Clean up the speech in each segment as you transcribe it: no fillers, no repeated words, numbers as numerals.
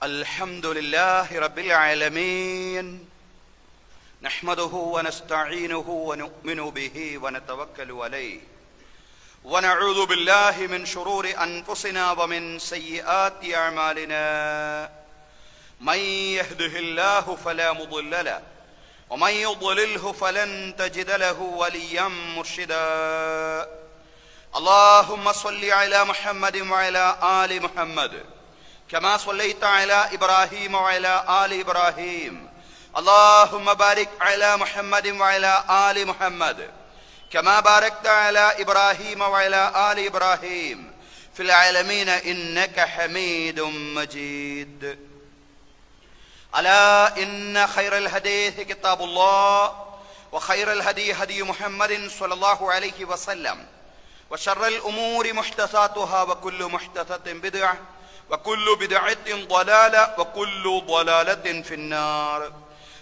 الحمد لله رب العالمين نحمده ونستعينه ونؤمن به ونتوكل عليه ونعوذ بالله من شرور أنفسنا ومن سيئات أعمالنا من يهده الله فلا مضل له ومن يضلله فلن تجد له وليا مرشدا اللهم صل على محمد وعلى آل محمد كما صليت على إبراهيم وعلى آل إبراهيم اللهم بارك على محمد وعلى آل محمد كما باركت على إبراهيم وعلى آل إبراهيم في العالمين إنك حميد مجيد ألا إن خير الحديث كتاب الله وخير الهدي هدي محمد صلى الله عليه وسلم وشر الأمور محدثاتها وكل محدثة بدعة وكل بدعة ضلالة وكل ضلالة في النار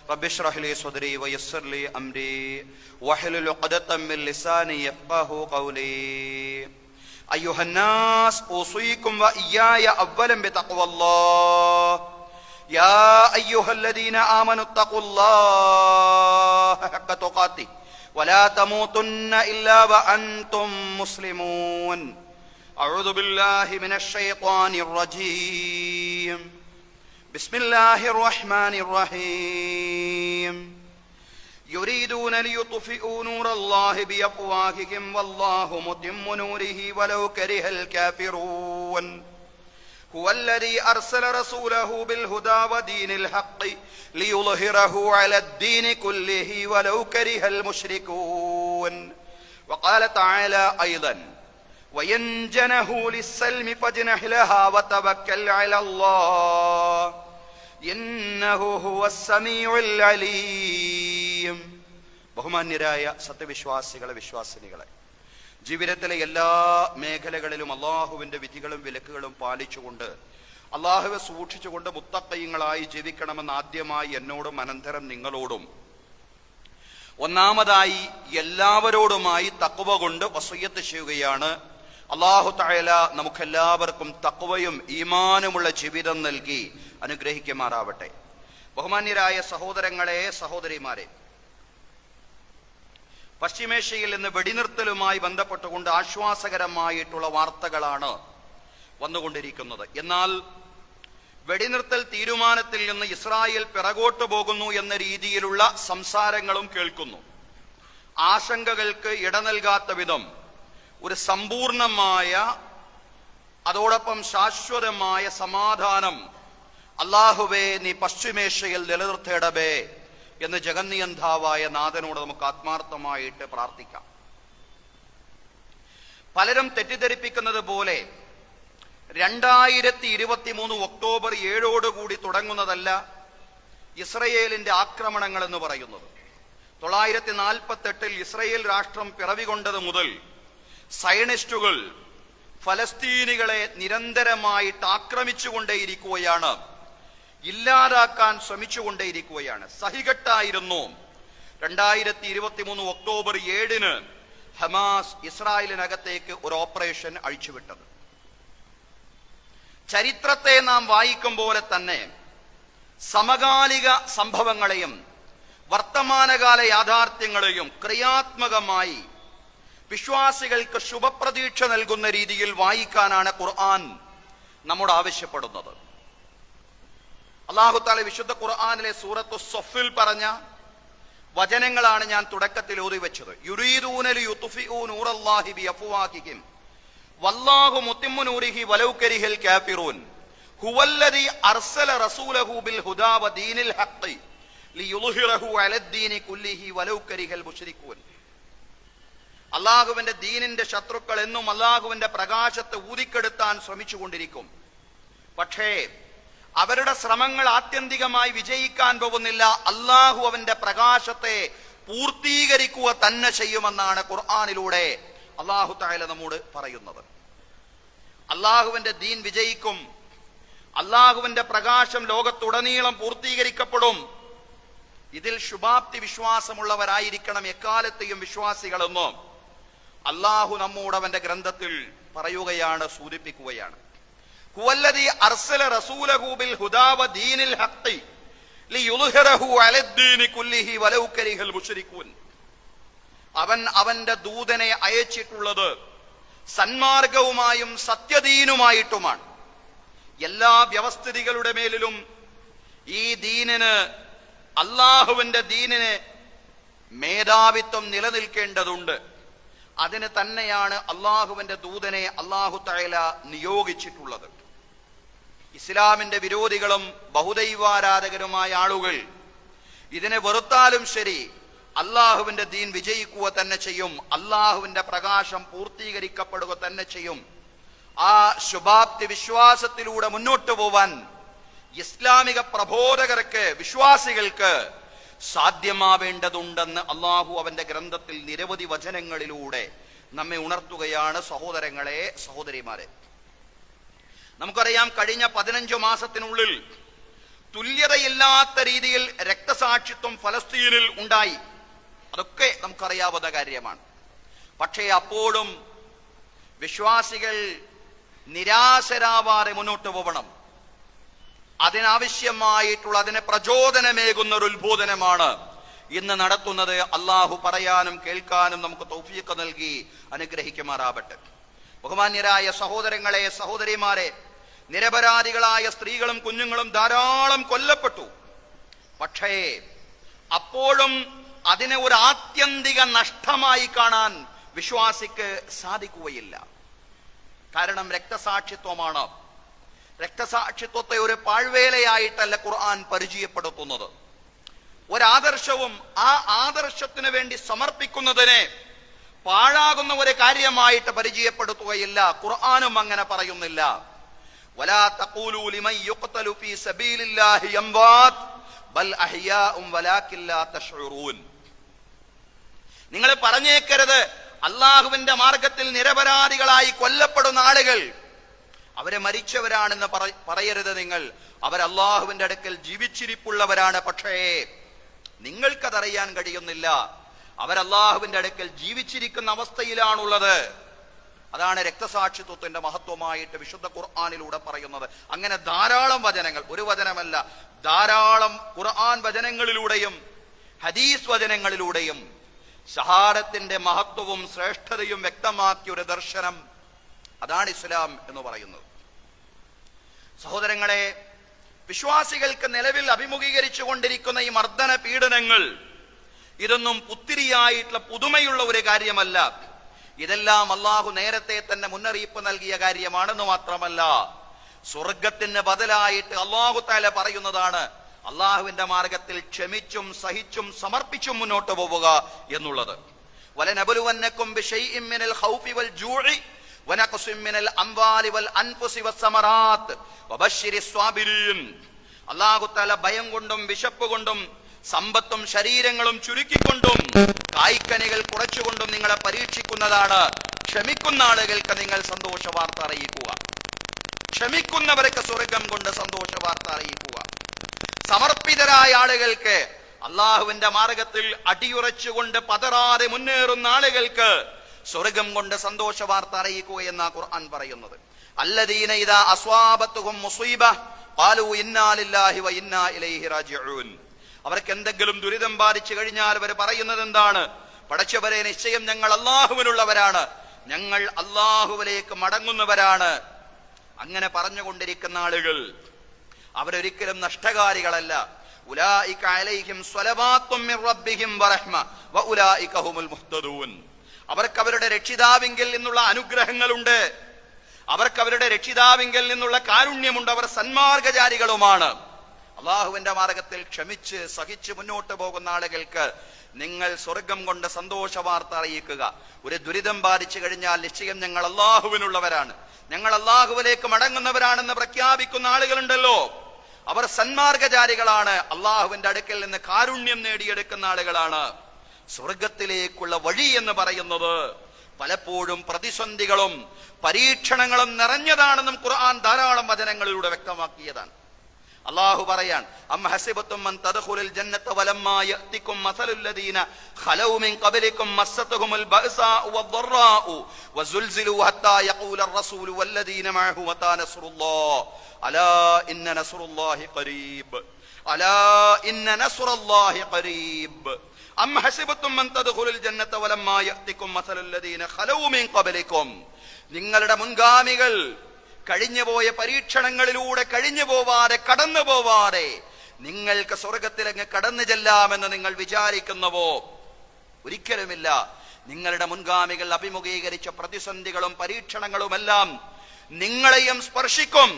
رب اشرح لي صدري ويسر لي أمري واحلل عقدة من لساني يفقهوا قولي أيها الناس أوصيكم وإياي أولا بتقوى الله يا أيها الذين آمنوا اتقوا الله حق تقاته ولا تموتن إلا وأنتم مسلمون أعوذ بالله من الشيطان الرجيم بسم الله الرحمن الرحيم يريدون ليطفئوا نور الله بأفواههم والله متم نوره ولو كره الكافرون هو الذي أرسل رسوله بالهدى ودين الحق ليظهره على الدين كله ولو كره المشركون وقال تعالى أيضا وإن جنحوا للسلم فاجنح لها وتوكل على الله إنه هو السميع العليم ബഹുമാന്യരായ സത്യവിശ്വാസികളെ വിശ്വാസിനികളെ, ജീവിതത്തിലെ എല്ലാ മേഖലകളിലും അള്ളാഹുവിന്റെ വിധികളും വിലക്കുകളും പാലിച്ചുകൊണ്ട് അള്ളാഹുവെ സൂക്ഷിച്ചുകൊണ്ട് മുത്തഖീങ്ങളായി ജീവിക്കണമെന്ന് ആദ്യമായി എന്നോടും അനന്തരം നിങ്ങളോടും ഒന്നാമതായി എല്ലാവരോടുമായി തഖ്വ കൊണ്ട് വസിയ്യത്ത് ചെയ്യുകയാണ്. അല്ലാഹു തആല നമുക്കെല്ലാവർക്കും തഖ്വയും ഈമാനുമുള്ള ജീവിതം നൽകി അനുഗ്രഹിക്കുമാറാവട്ടെ. ബഹുമാന്യരായ സഹോദരങ്ങളെ, സഹോദരിമാരെ, പശ്ചിമേഷ്യയിൽ നിന്ന് വെടിനിർത്തലുമായി ബന്ധപ്പെട്ടുകൊണ്ട് ആശ്വാസകരമായിട്ടുള്ള വാർത്തകളാണ് വന്നുകൊണ്ടിരിക്കുന്നത്. എന്നാൽ വെടിനിർത്തൽ തീരുമാനത്തിൽ നിന്ന് ഇസ്രായേൽ പിറകോട്ട് പോകുന്നു എന്ന രീതിയിലുള്ള സംസാരങ്ങളും കേൾക്കുന്നു. ആശങ്കകൾക്ക് ഇട നൽകാത്ത വിധം ഒരു സമ്പൂർണമായ അതോടൊപ്പം ശാശ്വതമായ സമാധാനം അല്ലാഹുവേ നീ പശ്ചിമേഷ്യയിൽ നിലനിർത്തേടവേ എന്ന് ജഗന്നിയന്താവായ നാഥനോട് നമുക്ക് ആത്മാർത്ഥമായിട്ട് പ്രാർത്ഥിക്കാം. പലരും തെറ്റിദ്ധരിപ്പിക്കുന്നത് പോലെ 2023 ഒക്ടോബർ 7 തുടങ്ങുന്നതല്ല ഇസ്രയേലിന്റെ ആക്രമണങ്ങൾ എന്ന് പറയുന്നത്. 948 ഇസ്രയേൽ രാഷ്ട്രം പിറവികൊണ്ടത് മുതൽ സയനിസ്റ്റുകൾ ഫലസ്തീനികളെ നിരന്തരമായിട്ട് ആക്രമിച്ചുകൊണ്ടേയിരിക്കുകയാണ്, ഇല്ലാതാക്കാൻ ശ്രമിച്ചുകൊണ്ടേയിരിക്കുകയാണ്. സഹികെട്ടായിരുന്നു 2023 ഒക്ടോബർ 7 ഹമാസ് ഇസ്രായേലിനകത്തേക്ക് ഒരു ഓപ്പറേഷൻ അഴിച്ചുവിട്ടത്. ചരിത്രത്തെ നാം വായിക്കും പോലെ തന്നെ സമകാലിക സംഭവങ്ങളെയും വർത്തമാനകാല യാഥാർത്ഥ്യങ്ങളെയും ക്രിയാത്മകമായി വിശ്വാസികൾക്ക് ശുഭപ്രതീക്ഷ നൽകുന്ന രീതിയിൽ വായിക്കാനാണ് ഖുർആൻ നമ്മോട് ആവശ്യപ്പെടുന്നത്. അല്ലാഹു തആല വിശുദ്ധ ഖുർആനിലെ സൂറത്തു സഫിൽ പറഞ്ഞ വചനങ്ങളാണ് ഞാൻ തുടക്കത്തിൽ ഓതി വെച്ചത്. യുരീദൂന ലിയുത്ഫിഉ നൂറല്ലാഹി ബിഅഫ്വാഹിഹിം വല്ലാഹു മുത്തിമ്മു നൂരിഹി വലൗ കരിഹൽ കാഫിറൂൻ ഹുവല്ലദീ അർസല റസൂലഹു ബിൽ ഹുദാ വദീനിൽ ഹഖ് ലിയുദ്ഹിറഹു അലദ്ദീനി കുല്ലിഹി വലൗ കരിഹൽ മുശ്രികൂൻ. അല്ലാഹുവിന്റെ ദീനിന്റെ ശത്രുക്കൾ എന്നും അല്ലാഹുവിന്റെ പ്രകാശത്തെ ഊതിക്കെടുത്താൻ ശ്രമിച്ചുകൊണ്ടിരിക്കും. പക്ഷേ അവരുടെ ശ്രമങ്ങൾ ആത്യന്തികമായി വിജയിക്കാൻ പോകുന്നില്ല. അല്ലാഹു അവന്റെ പ്രകാശത്തെ പൂർത്തീകരിക്കുക തന്നെ ചെയ്യുമെന്നാണ് ഖുർആനിലൂടെ അല്ലാഹു തആല നമ്മോട് പറയുന്നത്. അല്ലാഹുവിന്റെ ദീൻ വിജയിക്കും, അല്ലാഹുവിന്റെ പ്രകാശം ലോകത്തുടനീളം പൂർത്തീകരിക്കപ്പെടും. ഇതിൽ ശുഭാപ്തി വിശ്വാസമുള്ളവരായിരിക്കണം എക്കാലത്തെയും വിശ്വാസികളെന്നും അല്ലാഹു നമ്മോട് അവന്റെ ഗ്രന്ഥത്തിൽ പറയുകയാണ്, സൂചിപ്പിക്കുകയാണ്. ഹുവല്ലദീ അർസല റസൂലഹു ബിൽ ഹുദാ വദീനിൽ ഹഖ് ലിയുദ്ഹിറഹു അലദ്ദീനി കുല്ലിഹി വലൗ കരിഹൽ മുശ്രികൂൻ. അവൻ അവന്റെ ദൂതനെ അയച്ചിട്ടുള്ളത് സന്മാർഗവുമായും സത്യദീനുമായിട്ടുമാണ്. എല്ലാ വ്യവസ്ഥിതികളുടെ മേലിലും ഈ ദീനിന്, അള്ളാഹുവിന്റെ ദീനിന് മേധാവിത്വം നിലനിൽക്കേണ്ടതുണ്ട്. അതിന് തന്നെയാണ് അള്ളാഹുവിന്റെ ദൂതനെ അള്ളാഹു തആല നിയോഗിച്ചിട്ടുള്ളത്. ഇസ്ലാമിന്റെ വിരോധികളും ബഹുദൈവാരാധകരുമായ ആളുകൾ ഇതിനെ വെറുത്താലും ശരി, അള്ളാഹുവിന്റെ ദീൻ വിജയിക്കുക തന്നെ ചെയ്യും, അള്ളാഹുവിന്റെ പ്രകാശം പൂർത്തീകരിക്കപ്പെടുക തന്നെ ചെയ്യും. ആ ശുഭാപ്തി വിശ്വാസത്തിലൂടെ മുന്നോട്ട് പോവാൻ ഇസ്ലാമിക പ്രബോധകർക്ക്, വിശ്വാസികൾക്ക് സാധ്യമാവേണ്ടതുണ്ടെന്ന് അള്ളാഹു അവന്റെ ഗ്രന്ഥത്തിൽ നിരവധി വചനങ്ങളിലൂടെ നമ്മെ ഉണർത്തുകയാണ്. സഹോദരങ്ങളെ, സഹോദരിമാരെ, നമുക്കറിയാം, കഴിഞ്ഞ 15 മാസത്തിനുള്ളിൽ തുല്യതയില്ലാത്ത രീതിയിൽ രക്തസാക്ഷിത്വം ഫലസ്തീനിൽ ഉണ്ടായി. അതൊക്കെ നമുക്കറിയാവുന്ന കാര്യമാണ്. പക്ഷേ അപ്പോഴും വിശ്വാസികൾ നിരാശരാവാതെ മുന്നോട്ട് പോകണം. അതിനാവശ്യമായിട്ടുള്ള, അതിനെ പ്രചോദനമേകുന്ന ഒരു ഉത്ബോധനമാണ് ഇന്ന് നടത്തുന്നത്. അള്ളാഹു പറയാനും കേൾക്കാനും നമുക്ക് തൗഫീഖ് നൽകി അനുഗ്രഹിക്കുമാറാവട്ടെ. ബഹുമാന്യരായ സഹോദരങ്ങളെ, സഹോദരിമാരെ, നിരപരാധികളായ സ്ത്രീകളും കുഞ്ഞുങ്ങളും ധാരാളം കൊല്ലപ്പെട്ടു. പക്ഷേ അപ്പോഴും അതിനെ ഒരു ആത്യന്തിക നഷ്ടമായി കാണാൻ വിശ്വാസിക്ക് സാധിക്കുകയില്ല. കാരണം രക്തസാക്ഷിത്വമാണ്. രക്തസാക്ഷിത്വത്തെ ഒരു പാഴ്വേലയായിട്ടല്ല ഖുർആൻ പരിചയപ്പെടുത്തുന്നത്. ഒരാദർശവും ആ ആദർശത്തിന് വേണ്ടി സമർപ്പിക്കുന്നതിനെ പാഴാകുന്ന ഒരു കാര്യമായിട്ട് പരിചയപ്പെടുത്തുകയില്ല. ഖുർആനും അങ്ങനെ പറയുന്നില്ല. വലാ തഖൂലു ലിമൻ യുഖ്തലു ഫീ സബീലില്ലാഹി അംവാത് ബൽ അഹ്യാഉം വലാകിൻ ലാ തശ്ഉറൂൻ. നിങ്ങൾ പറഞ്ഞേക്കരുത്, അള്ളാഹുവിന്റെ മാർഗത്തിൽ നിരപരാധികളായി കൊല്ലപ്പെടുന്ന ആളുകൾ അവരെ മരിച്ചവരാണെന്ന് പറയരുത്. നിങ്ങൾ അവർ അള്ളാഹുവിന്റെ അടുക്കൽ ജീവിച്ചിരിപ്പുള്ളവരാണ്. പക്ഷേ നിങ്ങൾക്കതറിയാൻ കഴിയുന്നില്ല. അവർ അള്ളാഹുവിന്റെ അടുക്കൽ ജീവിച്ചിരിക്കുന്ന അവസ്ഥയിലാണുള്ളത്. അതാണ് രക്തസാക്ഷിത്വത്തിന്റെ മഹത്വമായിട്ട് വിശുദ്ധ ഖുർആനിലൂടെ പറയുന്നത്. അങ്ങനെ ധാരാളം വചനങ്ങൾ, ഒരു വചനമല്ല, ധാരാളം ഖുർആൻ വചനങ്ങളിലൂടെയും ഹദീസ് വചനങ്ങളിലൂടെയും ഷഹാദത്തിന്റെ മഹത്വവും ശ്രേഷ്ഠതയും വ്യക്തമാക്കിയ ഒരു ദർശനം, അതാണ് ഇസ്ലാം എന്ന് പറയുന്നത്. സഹോദരങ്ങളെ, വിശ്വാസികൾക്ക് നിലവിൽ അഭിമുഖീകരിച്ചു കൊണ്ടിരിക്കുന്ന ഈ മർദ്ദന പീഡനങ്ങൾ ഇതൊന്നും പുത്തിരിയായിട്ടുള്ള പുതുമയുള്ള ഒരു കാര്യമല്ല. ഇതെല്ലാം അള്ളാഹു നേരത്തെ തന്നെ മുന്നറിയിപ്പ് നൽകിയ കാര്യമാണെന്ന് മാത്രമല്ല, സ്വർഗത്തിന് ബദലായിട്ട് അള്ളാഹു തആല പറയുന്നതാണ് അള്ളാഹുവിന്റെ മാർഗത്തിൽ ക്ഷമിച്ചും സഹിച്ചും സമർപ്പിച്ചും മുന്നോട്ട് പോവുക എന്നുള്ളത്. വലനബലുവന്നകും ബിശൈഇൻ മിനൽ ഖൗഫി വൽ ജൂഇ വനഖ്സിൻ മിനൽ അംവാലി വൽ അൻഫുസി വസ്സമറാത്ത് വബശ്ശിരിസ് സ്വാബിരീൻ. അള്ളാഹു തആല ഭയം കൊണ്ടും വിശപ്പ് കൊണ്ടും സമ്പത്തും ശരീരങ്ങളും ചുരുക്കിക്കൊണ്ടും കായ്ക്കനികൾ കുറച്ചുകൊണ്ടും നിങ്ങളെ പരീക്ഷിക്കുന്നതാണ്. ക്ഷമിക്കുന്ന ആളുകൾക്ക് നിങ്ങൾ സന്തോഷ വാർത്ത അറിയിക്കുക. ക്ഷമിക്കുന്നവർക്ക് സ്വർഗം കൊണ്ട് സന്തോഷ വാർത്ത അറിയിക്കുക. സമർപ്പിതരായ ആളുകൾക്ക്, അള്ളാഹുവിന്റെ മാർഗത്തിൽ അടിയുറച്ചുകൊണ്ട് പതറാതെ മുന്നേറുന്ന ആളുകൾക്ക് സ്വർഗം കൊണ്ട് സന്തോഷ വാർത്ത അറിയിക്കുക എന്നാ ഖുർആൻ പറയുന്നത്. അല്ലദീന ഇദാ അസ്വാബത്തുഹും മുസീബ ഖാലൂ ഇന്നാ ലില്ലാഹി വ ഇന്നാ ഇലൈഹി റാജിഊൻ. അവർക്ക് എന്തെങ്കിലും ദുരിതം ബാധിച്ചു കഴിഞ്ഞാൽ അവർ പറയുന്നത് എന്താണ്? പടച്ചവരെ, നിശ്ചയം ഞങ്ങൾ അള്ളാഹുവിനുള്ളവരാണ്, ഞങ്ങൾ അള്ളാഹുവിലേക്ക് മടങ്ങുന്നവരാണ്. അങ്ങനെ പറഞ്ഞുകൊണ്ടിരിക്കുന്ന ആളുകൾ അവരൊരിക്കലും നഷ്ടകാരികളല്ല. ഉലൈക അലൈഹിം സ്വലവാത്തും മിർ റബ്ബിഹിം വറഹ്മ വഉലൈക ഹുമുൽ മുഹ്തദൂൻ. അവർക്ക് അവരുടെ രക്ഷിതാവിങ്കിൽ നിന്നുള്ള അനുഗ്രഹങ്ങളുണ്ട്, അവർക്ക് അവരുടെ രക്ഷിതാവിങ്കിൽ നിന്നുള്ള കാരുണ്യമുണ്ട്, അവർ സന്മാർഗചാരികളുമാണ്. അള്ളാഹുവിന്റെ മാർഗത്തിൽ ക്ഷമിച്ച് സഹിച്ച് മുന്നോട്ട് പോകുന്ന ആളുകൾക്ക് നിങ്ങൾ സ്വർഗം കൊണ്ട് സന്തോഷ വാർത്ത അറിയിക്കുക. ഒരു ദുരിതം ബാധിച്ചു കഴിഞ്ഞാൽ നിശ്ചയം ഞങ്ങൾ അള്ളാഹുവിനുള്ളവരാണ്, ഞങ്ങൾ അള്ളാഹുവിലേക്ക് മടങ്ങുന്നവരാണെന്ന് പ്രഖ്യാപിക്കുന്ന ആളുകളുണ്ടല്ലോ, അവർ സന്മാർഗചാരികളാണ്. അള്ളാഹുവിന്റെ അടുക്കൽ നിന്ന് കാരുണ്യം നേടിയെടുക്കുന്ന ആളുകളാണ്. സ്വർഗത്തിലേക്കുള്ള വഴി എന്ന് പറയുന്നത് പലപ്പോഴും പ്രതിസന്ധികളും പരീക്ഷണങ്ങളും നിറഞ്ഞതാണെന്നും ഖുർആൻ ധാരാളം വചനങ്ങളിലൂടെ വ്യക്തമാക്കിയതാണ്. അല്ലാഹു പറയാൻ, അം ഹസിബതും മൻ തദ്ഖുലുൽ ജന്നത വലമ്മാ യഅതികും മസലുൽ ലദീന ഖലൗ മിൻ ഖബ്ലികും മസ്സതുഹുൽ ബഅസാഉ വദ്ദറാഉ വസുൽസിലു ഹത്താ യഖൂലർ റസൂലു വല്ലദീന മഅഹു മതാ നസ്റുല്ലാഹ് അലാ ഇന്ന നസ്റുല്ലാഹി ഖരീബ് അലാ ഇന്ന നസ്റുല്ലാഹി ഖരീബ് അം ഹസിബതും മൻ തദ്ഖുലുൽ ജന്നത വലമ്മാ യഅതികും മസലുൽ ലദീന ഖലൗ മിൻ ഖബ്ലികും, നിങ്ങളുടെ മുൻഗാമികൾ കഴിഞ്ഞുപോയ പരീക്ഷണങ്ങളിലൂടെ കഴിഞ്ഞു പോവാതെ കടന്നു പോവാതെ നിങ്ങൾക്ക് സ്വർഗത്തിലങ്ങ് കടന്നു ചെല്ലാമെന്ന് നിങ്ങൾ വിചാരിക്കുന്നുവോ? ഒരിക്കലുമില്ല. നിങ്ങളുടെ മുൻഗാമികൾ അഭിമുഖീകരിച്ച പ്രതിസന്ധികളും പരീക്ഷണങ്ങളുമെല്ലാം നിങ്ങളെയും സ്പർശിക്കും.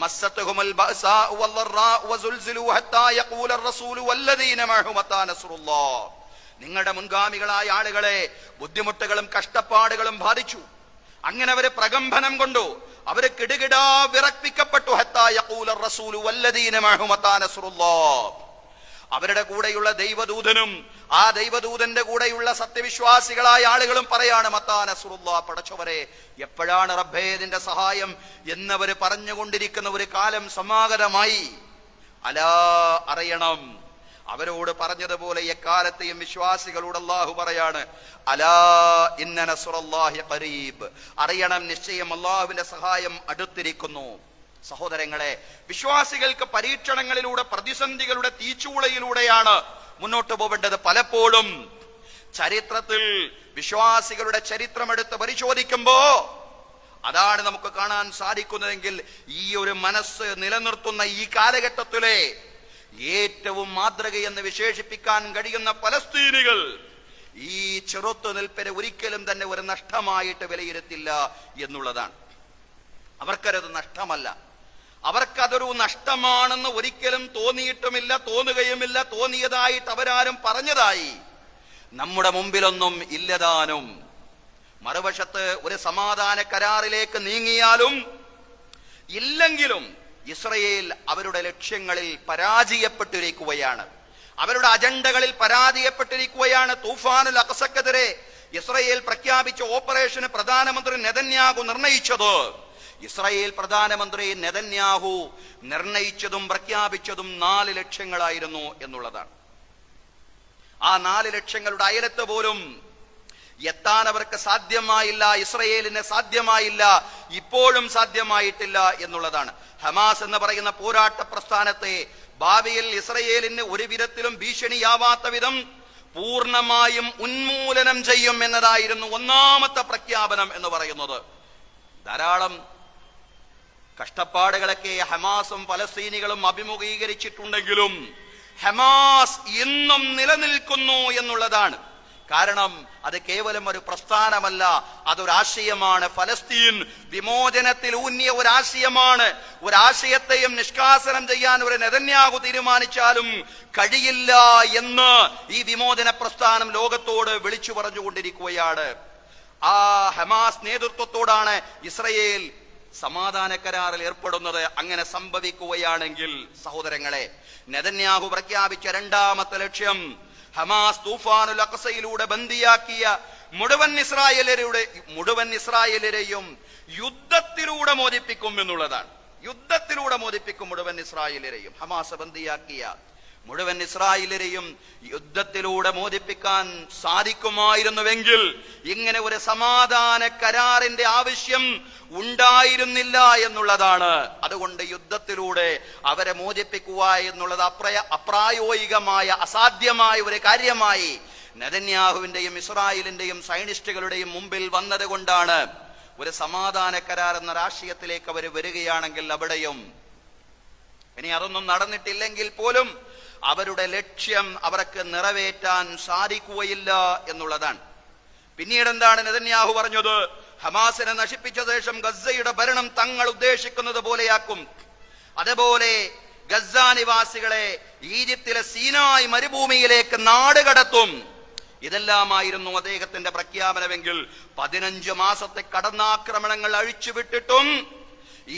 മസ്സത്തുഹുൽ ബഅസാഉ വദ്ദറാഉ വസുൽസിലു ഹത്താ യഖൂലർ റസൂലു വല്ലദീന മഅഹു മതാ നസ്റുല്ലാഹ്. നിങ്ങളുടെ മുൻഗാമികളായ ആളുകളെ ബുദ്ധിമുട്ടുകളും കഷ്ടപ്പാടുകളും ബാധിച്ചു. അങ്ങനെ അവരെ പ്രകമ്പനം കൊണ്ടു, അവരെ കിടുകിടാ വിറപ്പിക്കപ്പെട്ടു. ഹത്താ യഖൂലർ റസൂലു വല്ലദീന മഅഹു മതാ നസ്റുല്ലാഹ്. അവരുടെ കൂടെയുള്ള ദൈവദൂതനും ആ ദൈവദൂതന്റെ കൂടെയുള്ള സത്യവിശ്വാസികളായ ആളുകളും പറയാണ്, മതാ നസ്റുല്ലാഹ്, പടച്ചവരെ എപ്പോഴാണ് റബ്ബേ നിന്റെ സഹായം എന്നവര് പറഞ്ഞുകൊണ്ടിരിക്കുന്ന ഒരു കാലം സമാഗതമായി. അലാ, അറിയണം, അവരോട് പറഞ്ഞതുപോലെ എക്കാലത്തെയും വിശ്വാസികളോട് അല്ലാഹു പറയാണ്, അലാ ഇന്ന നസ്റുല്ലാഹി ഖരീബ്, അറിയണം, നിശ്ചയം അല്ലാഹുവിന്റെ സഹായം അടുത്തിരിക്കുന്നു. സഹോദരങ്ങളെ, വിശ്വാസികൾക്ക് പരീക്ഷണങ്ങളിലൂടെ പ്രതിസന്ധികളുടെ തീച്ചൂളയിലൂടെയാണ് മുന്നോട്ട് പോവേണ്ടത്. പലപ്പോഴും ചരിത്രത്തിൽ വിശ്വാസികളുടെ ചരിത്രമെടുത്ത് പരിശോധിക്കുമ്പോ അതാണ് നമുക്ക് കാണാൻ സാധിക്കുന്നതെങ്കിൽ ഈ ഒരു മനസ്സ് നിലനിർത്തുന്ന ഈ കാലഘട്ടത്തിലെ ഏറ്റവും മാതൃകയെന്ന് വിശേഷിപ്പിക്കാൻ കഴിയുന്ന ഫലസ്തീനികൾ ഈ ചെറുത്തുനിൽപ്പിനെ ഒരിക്കലും തന്നെ ഒരു നഷ്ടമായിട്ട് വിലയിരുത്തില്ല എന്നുള്ളതാണ്. അവർക്കത് നഷ്ടമല്ല, അവർക്കതൊരു നഷ്ടമാണെന്ന് ഒരിക്കലും തോന്നിയിട്ടുമില്ല, തോന്നുകയുമില്ല. തോന്നിയതായിട്ട് അവരാരും പറഞ്ഞതായി നമ്മുടെ മുമ്പിലൊന്നും ഇല്ലതാനും. മറുവശത്ത് ഒരു സമാധാന കരാറിലേക്ക് നീങ്ങിയാലും ഇല്ലെങ്കിലും ഇസ്രയേൽ അവരുടെ ലക്ഷ്യങ്ങളിൽ പരാജയപ്പെട്ടിരിക്കുകയാണ്, അവരുടെ അജണ്ടകളിൽ പരാജയപ്പെട്ടിരിക്കുകയാണ്. തൂഫാനുൽ അഖ്സക്കെതിരെ ഇസ്രയേൽ പ്രഖ്യാപിച്ച ഓപ്പറേഷന് പ്രധാനമന്ത്രി നെതന്യാഹു നിർണയിച്ചത്, ഇസ്രയേൽ പ്രധാനമന്ത്രി നെതന്യാഹു നിർണയിച്ചതും പ്രഖ്യാപിച്ചതും 4 ലക്ഷ്യങ്ങളായിരുന്നു എന്നുള്ളതാണ്. ആ 4 ലക്ഷ്യങ്ങളുടെ അയലത്ത് പോലും എത്താൻ അവർക്ക് സാധ്യമായില്ല, ഇസ്രയേലിന് സാധ്യമായില്ല, ഇപ്പോഴും സാധ്യമായിട്ടില്ല എന്നുള്ളതാണ്. ഹമാസ് എന്ന് പറയുന്ന പോരാട്ട പ്രസ്ഥാനത്തെ ഭാവിയിൽ ഇസ്രയേലിന് ഒരു വിധത്തിലും ഭീഷണിയാവാത്ത വിധം പൂർണ്ണമായും ഉന്മൂലനം ചെയ്യും എന്നതായിരുന്നു ഒന്നാമത്തെ പ്രഖ്യാപനം എന്ന് പറയുന്നത്. ധാരാളം കഷ്ടപ്പാടുകളൊക്കെ ഹമാസും ഫലസ്തീനികളും അഭിമുഖീകരിച്ചിട്ടുണ്ടെങ്കിലും ഹമാസ് ഇന്നും നിലനിൽക്കുന്നു എന്നുള്ളതാണ്. കാരണം അത് കേവലം ഒരു പ്രസ്ഥാനമല്ല, അതൊരാശയമാണ്. ഫലസ്തീൻ വിമോചനത്തിൽ ഊന്നിയ ഒരാശയമാണ്. ഒരാശയത്തെയും നിഷ്കാസനം ചെയ്യാൻ ഒരു നെതന്യാഹു തീരുമാനിച്ചാലും കഴിയില്ല എന്ന് ഈ വിമോചന പ്രസ്ഥാനം ലോകത്തോട് വിളിച്ചു പറഞ്ഞുകൊണ്ടിരിക്കുകയാണ്. ആ ഹമാസ് നേതൃത്വത്തോടാണ് ഇസ്രയേൽ സമാധാന കരാറിൽ ഏർപ്പെടുന്നത്. അങ്ങനെ സംഭവിക്കുകയാണെങ്കിൽ സഹോദരങ്ങളെ, നെതന്യാഹു പ്രഖ്യാപിച്ച 2ാമത്തെ ലക്ഷ്യം ഹമാസ് തൂഫാനുൽ അഖ്സയിലൂടെ ബന്ദിയാക്കിയ മുഴുവൻ ഇസ്രായേലരെയും യുദ്ധത്തിലൂടെ മോചിപ്പിക്കും എന്നുള്ളതാണ്. യുദ്ധത്തിലൂടെ മോചിപ്പിക്കും മുഴുവൻ ഇസ്രായേലരെയും. ഹമാസ് ബന്ദിയാക്കിയ മുഴുവൻ ഇസ്രായേലരെയും യുദ്ധത്തിലൂടെ മോചിപ്പിക്കാൻ സാധിക്കുമായിരുന്നുവെങ്കിൽ ഇങ്ങനെ ഒരു സമാധാന കരാറിന്റെ ആവശ്യം ഉണ്ടായിരുന്നില്ല എന്നുള്ളതാണ്. അതുകൊണ്ട് യുദ്ധത്തിലൂടെ അവരെ മോചിപ്പിക്കുക എന്നുള്ളത് അപ്രായോഗികമായ അസാധ്യമായ ഒരു കാര്യമായി നെതന്യാഹുവിന്റെയും ഇസ്രായേലിന്റെയും സയനിസ്റ്റുകളുടെയും മുമ്പിൽ വന്നത് കൊണ്ടാണ് ഒരു സമാധാന കരാർ എന്ന രാഷ്ട്രീയത്തിലേക്ക് അവർ വരികയാണെങ്കിൽ അവിടെയും ഇനി അതൊന്നും നടന്നിട്ടില്ലെങ്കിൽ പോലും അവരുടെ ലക്ഷ്യം അവർക്ക് നിറവേറ്റാൻ സാധിക്കുകയില്ല എന്നുള്ളതാണ്. പിന്നീട് എന്താണ് നെതന്യാഹു പറഞ്ഞത്? ഹമാസിനെ നശിപ്പിച്ച ശേഷം ഗസയുടെ ഭരണം തങ്ങൾ ഉദ്ദേശിക്കുന്നത് പോലെയാക്കും, അതുപോലെ ഗസ നിവാസികളെ ഈജിപ്തിലെ സീനായ് മരുഭൂമിയിലേക്ക് നാടുകടത്തും. ഇതെല്ലാമായിരുന്നു അദ്ദേഹത്തിന്റെ പ്രഖ്യാപനമെങ്കിൽ 15 മാസത്തെ കടന്നാക്രമണങ്ങൾ അഴിച്ചുവിട്ടിട്ടും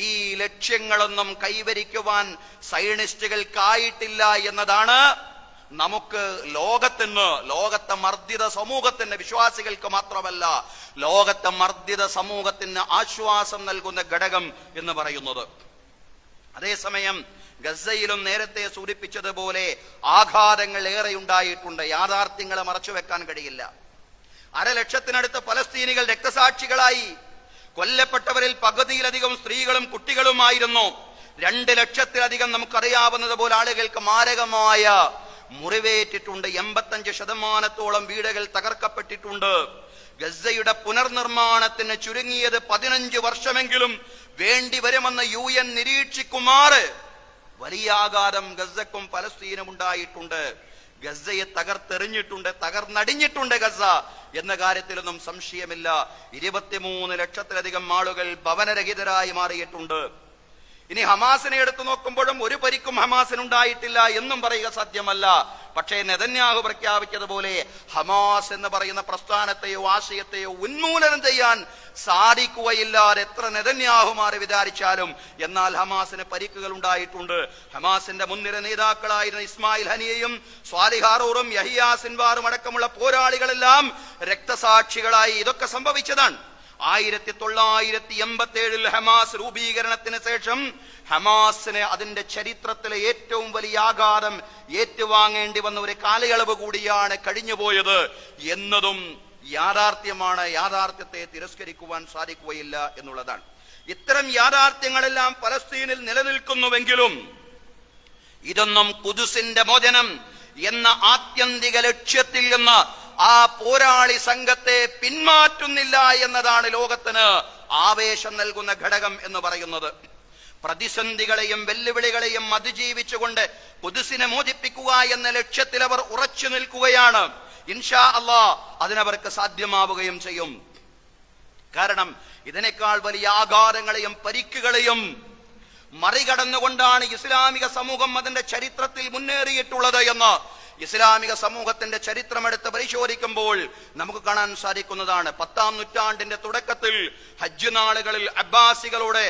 ഈ ലക്ഷ്യങ്ങളൊന്നും കൈവരിക്കുവാൻ സയനിസ്റ്റുകൾക്കായിട്ടില്ല എന്നതാണ് നമുക്ക് ലോകത്തെ മർദ്ദിത സമൂഹത്തിന്, വിശ്വാസികൾക്ക് മാത്രമല്ല ലോകത്തെ മർദ്ദിത സമൂഹത്തിന് ആശ്വാസം നൽകുന്ന ഘടകം എന്ന് പറയുന്നത്. അതേസമയം ഗസയിലും നേരത്തെ സൂചിപ്പിച്ചതുപോലെ ആഘാതങ്ങൾ ഏറെ ഉണ്ടായിട്ടുണ്ട്. യാഥാർത്ഥ്യങ്ങളെ മറച്ചുവെക്കാൻ കഴിയില്ല. 1,00,000-ത്തിനടുത്ത് പലസ്തീനികൾ രക്തസാക്ഷികളായി. കൊല്ലപ്പെട്ടവരിൽ പകുതിയിലധികം സ്ത്രീകളും കുട്ടികളുമായിരുന്നു. 2,00,000-ത്തിലധികം നമുക്കറിയാവുന്നതുപോലെ ആളുകൾക്ക് മാരകമായ മുറിവേറ്റിട്ടുണ്ട്. 85% വീടുകൾ തകർക്കപ്പെട്ടിട്ടുണ്ട്. ഗസയുടെ പുനർനിർമ്മാണത്തിന് ചുരുങ്ങിയത് 15 വർഷമെങ്കിലും വേണ്ടി വരുമെന്ന് UN നിരീക്ഷിക്കുമാറ് വലിയ ആഘാതം ഗസക്കും പലസ്തീനും ഉണ്ടായിട്ടുണ്ട്. ഗസയെ തകർത്തെറിഞ്ഞിട്ടുണ്ട്, തകർന്നടിഞ്ഞിട്ടുണ്ട് ഗസ എന്ന കാര്യത്തിലൊന്നും സംശയമില്ല. 23 ലക്ഷത്തിലധികം ആളുകൾ ഭവനരഹിതരായി മാറിയിട്ടുണ്ട്. ഇനി ഹമാസിനെ എടുത്തു നോക്കുമ്പോഴും ഒരു പരിക്കും ഹമാസിനുണ്ടായിട്ടില്ല എന്നും പറയുക സാധ്യമല്ല. പക്ഷേ നെതന്യാഹു പ്രഖ്യാപിച്ചതുപോലെ ഹമാസ് എന്ന് പറയുന്ന പ്രസ്ഥാനത്തെയോ ആശയത്തെയോ ഉന്മൂലനം ചെയ്യാൻ സാധിക്കുകയില്ലാതെ എത്ര നെതന്യാഹുമാർ വിചാരിച്ചാലും. എന്നാൽ ഹമാസിന് പരിക്കുകൾ ഉണ്ടായിട്ടുണ്ട്. ഹമാസിന്റെ മുൻനിര നേതാക്കളായിരുന്ന ഇസ്മായിൽ ഹനിയയും സ്വാലിഹ് ഹാറൂറും യഹിയ സിൻവാറും അടക്കമുള്ള പോരാളികളെല്ലാം രക്തസാക്ഷികളായി. ഇതൊക്കെ സംഭവിച്ചതാണ്. 1987 ഹമാസ് രൂപീകരണത്തിന് ശേഷം ഹമാസിന് അതിന്റെ ചരിത്രത്തിലെ ഏറ്റവും വലിയ ആഘാതം ഏറ്റുവാങ്ങേണ്ടി വന്ന ഒരു കാലയളവ് കൂടിയാണ് കഴിഞ്ഞുപോയത് എന്നതും യാഥാർത്ഥ്യമാണ്. യാഥാർത്ഥ്യത്തെ തിരസ്കരിക്കുവാൻ സാധിക്കുകയില്ല എന്നുള്ളതാണ്. ഇത്തരം യാഥാർത്ഥ്യങ്ങളെല്ലാം പലസ്തീനിൽ നിലനിൽക്കുന്നുവെങ്കിലും ഇതൊന്നും ഖുദ്സിന്റെ മോചനം എന്ന ആത്യന്തിക ലക്ഷ്യത്തിൽ നിന്ന് ആ പോരാളി സംഘത്തെ പിന്മാറ്റുന്നില്ല എന്നതാണ് ലോകത്തിന് ആവേശം നൽകുന്ന ഘടകം എന്ന് പറയുന്നത്. പ്രതിസന്ധികളെയും വെല്ലുവിളികളെയും അതിജീവിച്ചുകൊണ്ട് ഖുദ്സിനെ മോചിപ്പിക്കുക എന്ന ലക്ഷ്യത്തിൽ അവർ ഉറച്ചു നിൽക്കുകയാണ്. ഇൻഷാ അല്ലാഹ് അതിനവർക്ക് സാധ്യമാവുകയും ചെയ്യും. കാരണം ഇതിനേക്കാൾ വലിയ ആഘാതങ്ങളെയും പരിക്കുകളെയും മറികടന്നുകൊണ്ടാണ് ഇസ്ലാമിക സമൂഹം അതിന്റെ ചരിത്രത്തിൽ മുന്നേറിയിട്ടുള്ളത് എന്ന് ഇസ്ലാമിക സമൂഹത്തിന്റെ ചരിത്രമെടുത്ത് പരിശോധിക്കുമ്പോൾ നമുക്ക് കാണാൻ സാധിക്കുന്നതാണ്. 10-ാം നൂറ്റാണ്ടിന്റെ തുടക്കത്തിൽ ഹജ്ജ് നാളുകളിൽ അബ്ബാസികളുടെ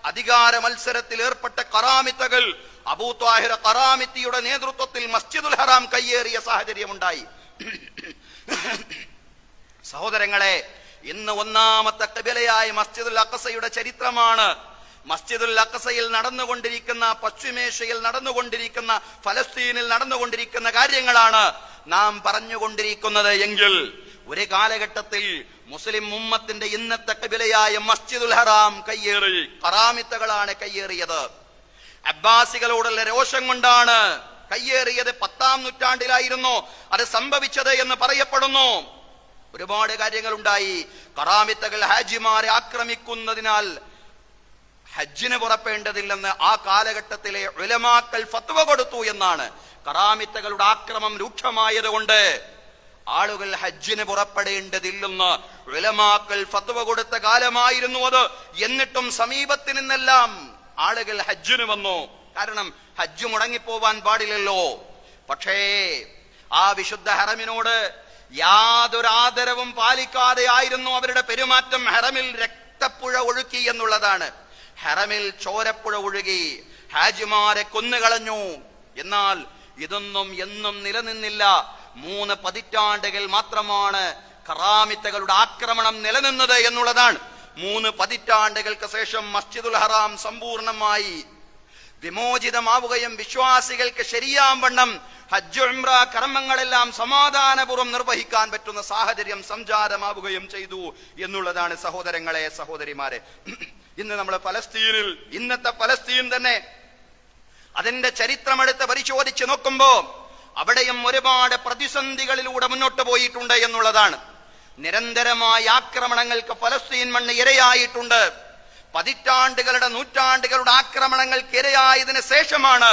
അധികാര മത്സരത്തിൽ ഏർപ്പെട്ട കറാമിത്തകൾ അബൂ ത്വാഹിർ കറാമിത്തിയുടെ നേതൃത്വത്തിൽ മസ്ജിദുൽ ഹറാം കയ്യേറിയ സാഹചര്യമുണ്ടായി. സഹോദരങ്ങളെ, ഇന്ന് ഒന്നാമത്തെ ഖിബലയായ മസ്ജിദുൽ അഖ്സയുടെ ചരിത്രമാണ്. മസ്ജിദുൽ അഖ്സയിൽ നടന്നുകൊണ്ടിരിക്കുന്ന, പശ്ചിമേഷ്യയിൽ നടന്നുകൊണ്ടിരിക്കുന്ന, ഫലസ്തീനിൽ നടന്നുകൊണ്ടിരിക്കുന്ന കാര്യങ്ങളാണ് നാം പറഞ്ഞുകൊണ്ടിരിക്കുന്നത് എങ്കിൽ ഒരു കാലഘട്ടത്തിൽ മുസ്ലിം ഉമ്മത്തിന്റെ ഇന്നത്തെ ഖിബലയായ മസ്ജിദുൽ ഹറാം കയ്യേറി ഖറാമിത്തകളാണ് കയ്യേറിയത്. അബ്ബാസികളോടുള്ള രോഷം കൊണ്ടാണ് കയ്യേറിയത്. 10-ാം നൂറ്റാണ്ടിലായിരുന്നു അത് സംഭവിച്ചത് എന്ന് പറയപ്പെടുന്നു. ഒരുപാട് കാര്യങ്ങൾ ഉണ്ടായി. ഖറാമിത്തകൾ ഹാജിമാരെ ആക്രമിക്കുന്നതിനാൽ ഹജ്ജിന് പുറപ്പെടേണ്ടതില്ലെന്ന് ആ കാലഘട്ടത്തിലെ ഉലമാക്കൾ ഫത്വ കൊടുത്തു എന്നാണ്. ഖറാമിത്തകളുടെ ആക്രമം രൂക്ഷമായതുകൊണ്ട് ആളുകൾ ഹജ്ജിന് പുറപ്പെടേണ്ടതില്ലെന്ന് ഉലമാക്കൾ ഫത്വ കൊടുത്ത കാലമായിരുന്നു അത്. എന്നിട്ടും സമീപത്തിൽ നിന്നെല്ലാം ആളുകൾ ഹജ്ജിന് വന്നു. കാരണം ഹജ്ജ് മുടങ്ങിപ്പോവാൻ പാടില്ലല്ലോ. പക്ഷേ ആ വിശുദ്ധ ഹറമിനോട് യാതൊരു ആദരവും പാലിക്കാതെ ആയിരുന്നു അവരുടെ പെരുമാറ്റം. ഹറമിൽ രക്തപ്പുഴ ഒഴുക്കി എന്നുള്ളതാണ്. ഹറമിൽ ചോരപ്പുഴ ഒഴുകി, ഹാജിമാരെ കൊന്നുകളഞ്ഞു. എന്നാൽ ഇതൊന്നും എന്നും നിലനിന്നില്ല. 3 പതിറ്റാണ്ടുകൾ മാത്രമാണ് ഖറാമിത്തകളുടെ ആക്രമണം നിലനിന്നത് എന്നുള്ളതാണ്. 3 പതിറ്റാണ്ടുകൾക്ക് ശേഷം മസ്ജിദുൽ ഹറാം സമ്പൂർണമായി വിമോചിതമാവുകയും വിശ്വാസികൾക്ക് ശരിയാവണ്ണം ഹജ്ജ് ഉംറ കർമ്മങ്ങളെല്ലാം സമാധാനപൂർവ്വം നിർവഹിക്കാൻ പറ്റുന്ന സാഹചര്യം സംജാതമാവുകയും ചെയ്തു എന്നുള്ളതാണ്. സഹോദരങ്ങളെ, സഹോദരിമാരെ, ഇന്ന് നമ്മൾ ഫലസ്തീനിൽ, ഇന്നത്തെ ഫലസ്തീൻ തന്നെ അതിന്റെ ചരിത്രമെടുത്ത് പരിശോധിച്ച് നോക്കുമ്പോ അവിടെയും ഒരുപാട് പ്രതിസന്ധികളിലൂടെ മുന്നോട്ട് പോയിട്ടുണ്ട് എന്നുള്ളതാണ്. നിരന്തരമായ ആക്രമണങ്ങൾക്ക് ഫലസ്തീൻ മണ്ണ് ഇരയായിട്ടുണ്ട്. പതിറ്റാണ്ടുകളുടെ, നൂറ്റാണ്ടുകളുടെ ആക്രമണങ്ങൾക്ക് ഇരയായതിനു ശേഷമാണ്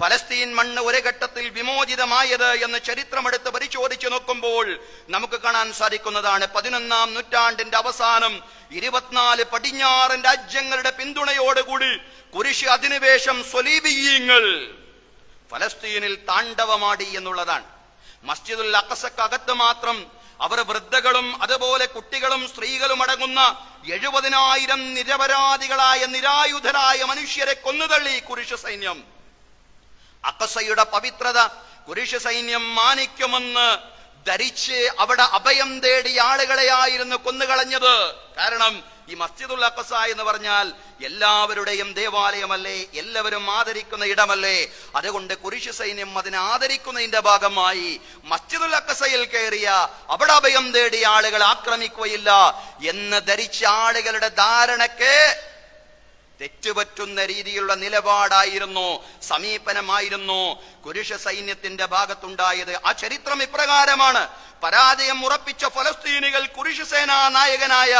ഫലസ്തീൻ മണ്ണ് ഒരു ഘട്ടത്തിൽ വിമോചിതമായത് എന്ന് ചരിത്രമെടുത്ത് പരിശോധിച്ച് നോക്കുമ്പോൾ നമുക്ക് കാണാൻ സാധിക്കുന്നതാണ്. 11-ാം നൂറ്റാണ്ടിന്റെ അവസാനം 24 പടിഞ്ഞാറൻ രാജ്യങ്ങളുടെ പിന്തുണയോടുകൂടി കുരിശ് അധിനിവേശം സ്വലീബിയീങ്ങൾ ഫലസ്തീനിൽ താണ്ഡവമാടി എന്നുള്ളതാണ്. മസ്ജിദുൽ അഖ്സക്കകത്ത് മാത്രം അവർ വൃദ്ധകളും അതുപോലെ കുട്ടികളും സ്ത്രീകളും അടങ്ങുന്ന 70,000 നിരപരാധികളായ നിരായുധരായ മനുഷ്യരെ കൊന്നുതള്ളി കുരിശ് സൈന്യം. അഖ്സയുടെ പവിത്രത കുരിശ് സൈന്യം മാനിക്കുമെന്ന് ധരിച്ച് അവിടെ അഭയം തേടിയ ആളുകളെയായിരുന്നു കൊന്നുകളഞ്ഞത്. കാരണം ഈ മസ്ജിദുൽ അഖ്സ എന്ന് പറഞ്ഞാൽ എല്ലാവരുടെയും ദേവാലയമല്ലേ, എല്ലാവരും ആദരിക്കുന്ന ഇടമല്ലേ? അതുകൊണ്ട് കുരിശ് സൈന്യം അതിനെ ആദരിക്കുന്നതിന്റെ ഭാഗമായി മസ്ജിദുൽ അഖ്സയിൽ കയറിയ അവിടെ അഭയം തേടിയ ആളുകൾ ആക്രമിക്കുകയില്ല എന്ന് ധരിച്ച ആളുകളുടെ ധാരണയ്ക്ക് തെറ്റുപറ്റുന്ന രീതിയിലുള്ള നിലപാടായിരുന്നു, സമീപനമായിരുന്നു കുരിശ് സൈന്യത്തിന്റെ ഭാഗത്തുണ്ടായത്. ആ ചരിത്രം ഇപ്രകാരമാണ്. പരാജയം ഉറപ്പിച്ച ഫലസ്തീനികൾ കുരിശ് സേനാ നായകനായ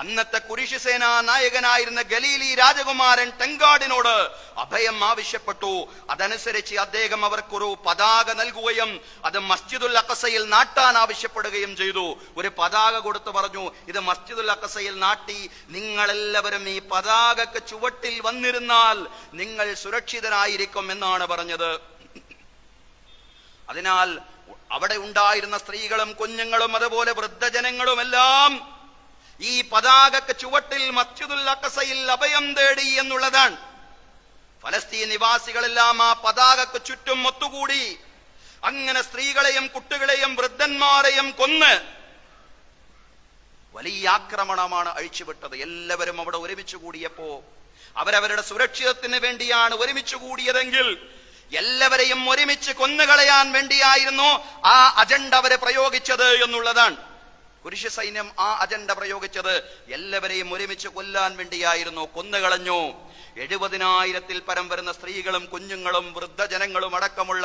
അന്നത്തെ കുരിശ് സേനാ നായകനായിരുന്ന ഗലീലി രാജകുമാരൻ ടെങ്കാടിനോട് അഭയം ആവശ്യപ്പെട്ടു. അതനുസരിച്ച് അദ്ദേഹം അവർക്കൊരു പതാക നൽകുകയും അത് മസ്ജിദുൽ അഖ്സയിൽ നാട്ടാൻ ആവശ്യപ്പെടുകയും ചെയ്തു. ഒരു പതാക കൊടുത്തു പറഞ്ഞു, ഇത് മസ്ജിദുൽ അഖ്സയിൽ നാട്ടി നിങ്ങളെല്ലാവരും ഈ പതാകക്ക് ചുവട്ടിൽ വന്നിരുന്നാൽ നിങ്ങൾ സുരക്ഷിതരായിരിക്കും എന്നാണ് പറഞ്ഞത്. അതിനാൽ അവിടെ ഉണ്ടായിരുന്ന സ്ത്രീകളും കുഞ്ഞുങ്ങളും അതുപോലെ വൃദ്ധജനങ്ങളും എല്ലാം ഈ പതാകക്ക് ചുവട്ടിൽ മസ്ജിദുൽ അഖ്സയിൽ അഭയം തേടി എന്നുള്ളതാണ്. ഫലസ്തീൻ നിവാസികളെല്ലാം ആ പതാകക്ക് ചുറ്റും ഒത്തുകൂടി. അങ്ങനെ സ്ത്രീകളെയും കുട്ടികളെയും വൃദ്ധന്മാരെയും കൊന്ന് വലിയ ആക്രമണമാണ് അഴിച്ചുവിട്ടത്. എല്ലാവരും അവിടെ ഒരുമിച്ച് കൂടിയപ്പോ അവരവരുടെ സുരക്ഷിതത്തിന് വേണ്ടിയാണ് ഒരുമിച്ച് കൂടിയതെങ്കിൽ എല്ലാവരെയും ഒരുമിച്ച് കൊന്നുകളയാൻ വേണ്ടിയായിരുന്നു ആ അജണ്ട അവരെ പ്രയോഗിച്ചത് എന്നുള്ളതാണ്. കുരിശ് സൈന്യം ആ അജണ്ട പ്രയോഗിച്ചത് എല്ലാവരെയും ഒരുമിച്ച് കൊല്ലാൻ വേണ്ടിയായിരുന്നു. കൊന്നുകളഞ്ഞു. 70,000-ൽ പരം വരുന്ന സ്ത്രീകളും കുഞ്ഞുങ്ങളും വൃദ്ധജനങ്ങളും അടക്കമുള്ള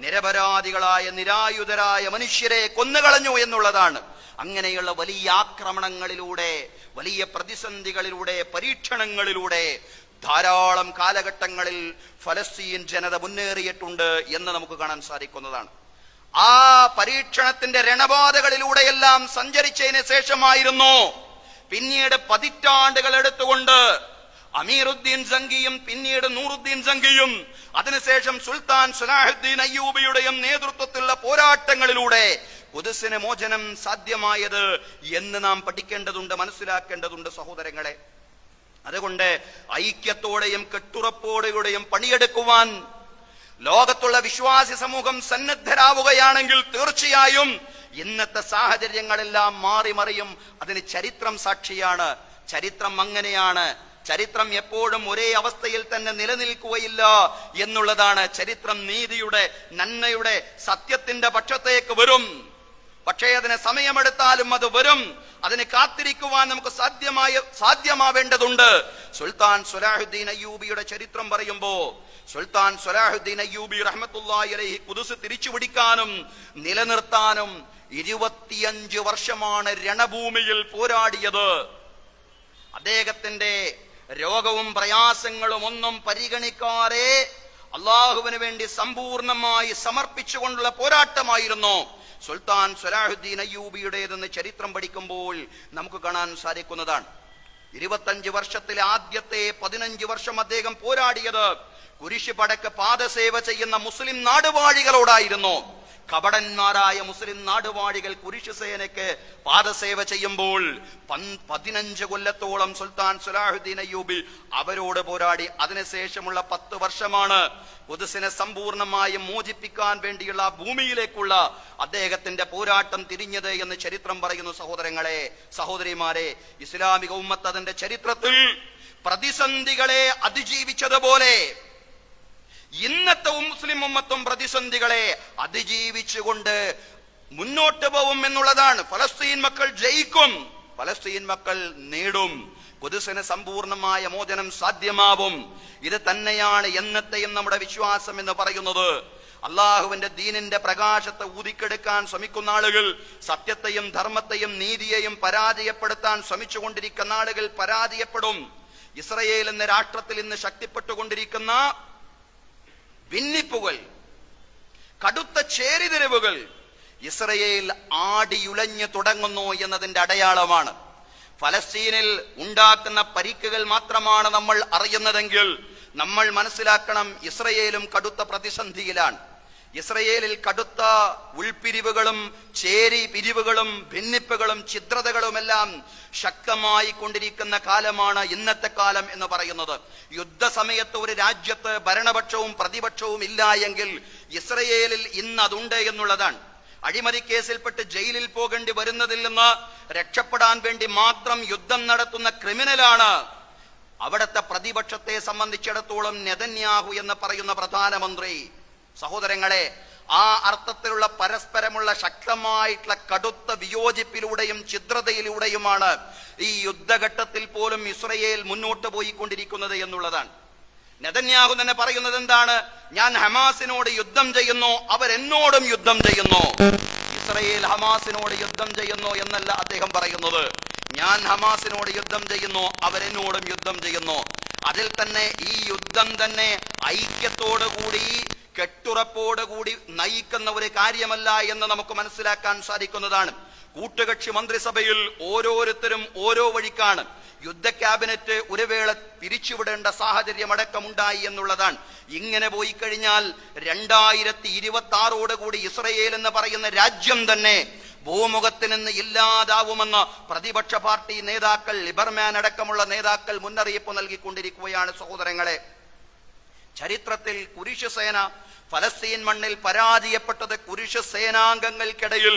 നിരപരാധികളായ നിരായുധരായ മനുഷ്യരെ കൊന്നുകളഞ്ഞു എന്നുള്ളതാണ്. അങ്ങനെയുള്ള വലിയ ആക്രമണങ്ങളിലൂടെ, വലിയ പ്രതിസന്ധികളിലൂടെ, പരീക്ഷണങ്ങളിലൂടെ ധാരാളം കാലഘട്ടങ്ങളിൽ ഫലസ്തീൻ ജനത മുന്നേറിയിട്ടുണ്ട് എന്ന് നമുക്ക് കാണാൻ സാധിക്കുന്നതാണ്. ആ പരീക്ഷണത്തിന്റെ രണബാധകളിലൂടെയെല്ലാം സഞ്ചരിച്ചതിന് ശേഷമായിരുന്നു പിന്നീട് പതിറ്റാണ്ടുകൾ എടുത്തുകൊണ്ട് അമീറുദ്ദീൻ സംഘിയും പിന്നീട് നൂറുദ്ദീൻ സംഘിയും അതിനുശേഷം സുൽത്താൻ സലാഹുദ്ദീൻ അയ്യൂബിയുടെയും നേതൃത്വത്തിലുള്ള പോരാട്ടങ്ങളിലൂടെ ഖുദ്സിന് മോചനം സാധ്യമായത് എന്ന് നാം പഠിക്കേണ്ടതുണ്ട്, മനസ്സിലാക്കേണ്ടതുണ്ട് സഹോദരങ്ങളെ. അതുകൊണ്ട് ഐക്യത്തോടെയും കെട്ടുറപ്പോടെയും പണിയെടുക്കുവാൻ ലോകത്തുള്ള വിശ്വാസി സമൂഹം സന്നദ്ധരാവുകയാണെങ്കിൽ തീർച്ചയായും ഇന്നത്തെ സാഹചര്യങ്ങളെല്ലാം മാറി മറിയും. അതിന് ചരിത്രം സാക്ഷിയാണ്. ചരിത്രം അങ്ങനെയാണ്. ചരിത്രം എപ്പോഴും ഒരേ അവസ്ഥയിൽ തന്നെ നിലനിൽക്കുകയില്ല എന്നുള്ളതാണ്. ചരിത്രം നീതിയുടെ, നന്മയുടെ, സത്യത്തിന്റെ പക്ഷത്തേക്ക് വരും. പക്ഷേ അതിന് സമയമെടുത്താലും അത് വരും. അതിന് കാത്തിരിക്കുവാൻ നമുക്ക് സാധ്യമാവേണ്ടതുണ്ട്. സുൽത്താൻ സലാഹുദ്ദീൻ അയ്യൂബിയുടെ ചരിത്രം പറയുമ്പോ സുൽത്താൻ സലാഹുദ്ദീൻ അയ്യൂബി റഹ്മത്തുള്ളാഹി അലൈഹി ഖുദ്സ് തിരിച്ചുപിടിക്കാനും നിലനിർത്താനും 25 വർഷമാണ് രണഭൂമിയിൽ പോരാടിയത്. അദ്ദേഹത്തിന്റെ രോഗവും പ്രയാസങ്ങളും ഒന്നും പരിഗണിക്കാതെ അള്ളാഹുവിന് വേണ്ടി സമ്പൂർണമായി സമർപ്പിച്ചുകൊണ്ടുള്ള പോരാട്ടമായിരുന്നു സുൽത്താൻ സലാഹുദ്ദീൻ അയ്യൂബിയുടേതെന്ന് ചരിത്രം പഠിക്കുമ്പോൾ നമുക്ക് കാണാൻ സാധിക്കുന്നതാണ്. 25 വർഷത്തിലെ ആദ്യത്തെ 15 വർഷം അദ്ദേഹം പോരാടിയത് കുരിശ് പടക്ക് പാദസേവ ചെയ്യുന്ന മുസ്ലിം നാടുവാഴികളോടായിരുന്നു. കപടന്മാരായ മുസ്ലിം നാടുവാഴികൾ കുരിശ് സേനയ്ക്ക് പാദസേവ ചെയ്യുമ്പോൾ 15 കൊല്ലത്തോളം സുൽത്താൻ സലാഹുദ്ദീൻ അയ്യൂബി അവരോട് പോരാടി. അതിനുശേഷമുള്ള 10 വർഷമാണ് ഖുദ്സിനെ സമ്പൂർണമായും മോചിപ്പിക്കാൻ വേണ്ടിയുള്ള ഭൂമിയിലേക്കുള്ള അദ്ദേഹത്തിന്റെ പോരാട്ടം തിരിഞ്ഞത് എന്ന് ചരിത്രം പറയുന്നു. സഹോദരങ്ങളെ, സഹോദരിമാരെ, ഇസ്ലാമിക ഉമ്മത്ത് അതിന്റെ ചരിത്രത്തിൽ പ്രതിസന്ധികളെ അതിജീവിച്ചതുപോലെ ഇന്നത്തെ മുസ്ലിം ഉമ്മത്തും പ്രതിസന്ധികളെ അതിജീവിച്ചുകൊണ്ട് മുന്നോട്ട് പോകും എന്നുള്ളതാണ്. ഫലസ്തീൻ മക്കൾ ജയിക്കും, ഫലസ്തീൻ മക്കൾ നേടും, ഖുദ്സിന് സമ്പൂർണമായ മോചനം സാധ്യമാവും. ഇത് തന്നെയാണ് എന്നത്തെയും നമ്മുടെ വിശ്വാസം എന്ന് പറയുന്നത്. അള്ളാഹുവിന്റെ ദീനിന്റെ പ്രകാശത്തെ ഊതിക്കെടുക്കാൻ ശ്രമിക്കുന്ന ആളുകൾ സത്യത്തെയും ധർമ്മത്തെയും നീതിയെയും പരാജയപ്പെടുത്താൻ ശ്രമിച്ചുകൊണ്ടിരിക്കുന്ന ആളുകൾ പരാജയപ്പെടും. ഇസ്രയേൽ എന്ന രാഷ്ട്രത്തിൽ ഇന്ന് ശക്തിപ്പെട്ടുകൊണ്ടിരിക്കുന്ന ഭിന്നിപ്പുകൾ, കടുത്ത ചേരിതിരിവുകൾ ഇസ്രയേൽ ആടിയുലഞ്ഞു തുടങ്ങുന്നു എന്നതിന്റെ അടയാളമാണ്. ഫലസ്തീനിൽ ഉണ്ടാക്കുന്ന പരിക്കുകൾ മാത്രമാണ് നമ്മൾ അറിയുന്നതെങ്കിൽ നമ്മൾ മനസ്സിലാക്കണം, ഇസ്രയേലും കടുത്ത പ്രതിസന്ധിയിലാണ്. ഇസ്രയേലിൽ കടുത്ത ഉൾപിരിവുകളും ചേരി പിരിവുകളും ഭിന്നിപ്പുകളും ഛിദ്രതകളുമെല്ലാം ശക്തമായി കൊണ്ടിരിക്കുന്ന കാലമാണ് ഇന്നത്തെ കാലം എന്ന് പറയുന്നത്. യുദ്ധസമയത്ത് ഒരു രാജ്യത്ത് ഭരണപക്ഷവും പ്രതിപക്ഷവും ഇല്ല എങ്കിൽ ഇസ്രയേലിൽ ഇന്ന് അതുണ്ട് എന്നുള്ളതാണ്. അഴിമതി കേസിൽപ്പെട്ട് ജയിലിൽ പോകേണ്ടി വരുന്നതിൽ നിന്ന് രക്ഷപ്പെടാൻ വേണ്ടി മാത്രം യുദ്ധം നടത്തുന്ന ക്രിമിനലാണ്. അവിടുത്തെ പ്രതിപക്ഷത്തെ സംബന്ധിച്ചിടത്തോളം നെതന്യാഹു എന്ന് പറയുന്ന പ്രധാനമന്ത്രി. സഹോദരങ്ങളെ, ആ അർത്ഥത്തിലുള്ള പരസ്പരമുള്ള ശക്തമായിട്ടുള്ള കടുത്ത വിയോജിപ്പിലൂടെയും ഛിദ്രതയിലൂടെയുമാണ് ഈ യുദ്ധഘട്ടത്തിൽ പോലും ഇസ്രയേൽ മുന്നോട്ട് പോയിക്കൊണ്ടിരിക്കുന്നത് എന്നുള്ളതാണ്. നെതന്യാഹു തന്നെ പറയുന്നത് എന്താണ്? ഞാൻ ഹമാസിനോട് യുദ്ധം ചെയ്യുന്നു, അവരെന്നോടും യുദ്ധം ചെയ്യുന്നു. ഇസ്രയേൽ ഹമാസിനോട് യുദ്ധം ചെയ്യുന്നു എന്നല്ല അദ്ദേഹം പറയുന്നത്. ഞാൻ ഹമാസിനോട് യുദ്ധം ചെയ്യുന്നു, അവരെന്നോടും യുദ്ധം ചെയ്യുന്നു. അതിൽ തന്നെ ഈ യുദ്ധം തന്നെ ഐക്യത്തോടുകൂടി കെട്ടുറപ്പോടുകൂടി നയിക്കുന്ന ഒരു കാര്യമല്ല എന്ന് നമുക്ക് മനസ്സിലാക്കാൻ സാധിക്കുന്നതാണ്. കൂട്ടുകക്ഷി മന്ത്രിസഭയിൽ ഓരോരുത്തരും ഓരോ വഴിക്കാണ്. യുദ്ധ ക്യാബിനറ്റ് ഒരു വേള പിരിച്ചുവിടേണ്ട സാഹചര്യം അടക്കമുണ്ടായി എന്നുള്ളതാണ്. ഇങ്ങനെ പോയി കഴിഞ്ഞാൽ 2026 ഇസ്രയേൽ എന്ന് പറയുന്ന രാജ്യം തന്നെ ഭൂമുഖത്ത് നിന്ന് ഇല്ലാതാവുമെന്ന് പ്രതിപക്ഷ പാർട്ടി നേതാക്കൾ, ലിബർമാൻ അടക്കമുള്ള നേതാക്കൾ മുന്നറിയിപ്പ് നൽകിക്കൊണ്ടിരിക്കുകയാണ്. സഹോദരങ്ങളെ, ചരിത്രത്തിൽ കുരിശ് സേന ഫലസ്തീൻ മണ്ണിൽ പരാജയപ്പെട്ടത് കുരിശ് സേനാംഗങ്ങൾക്കിടയിൽ,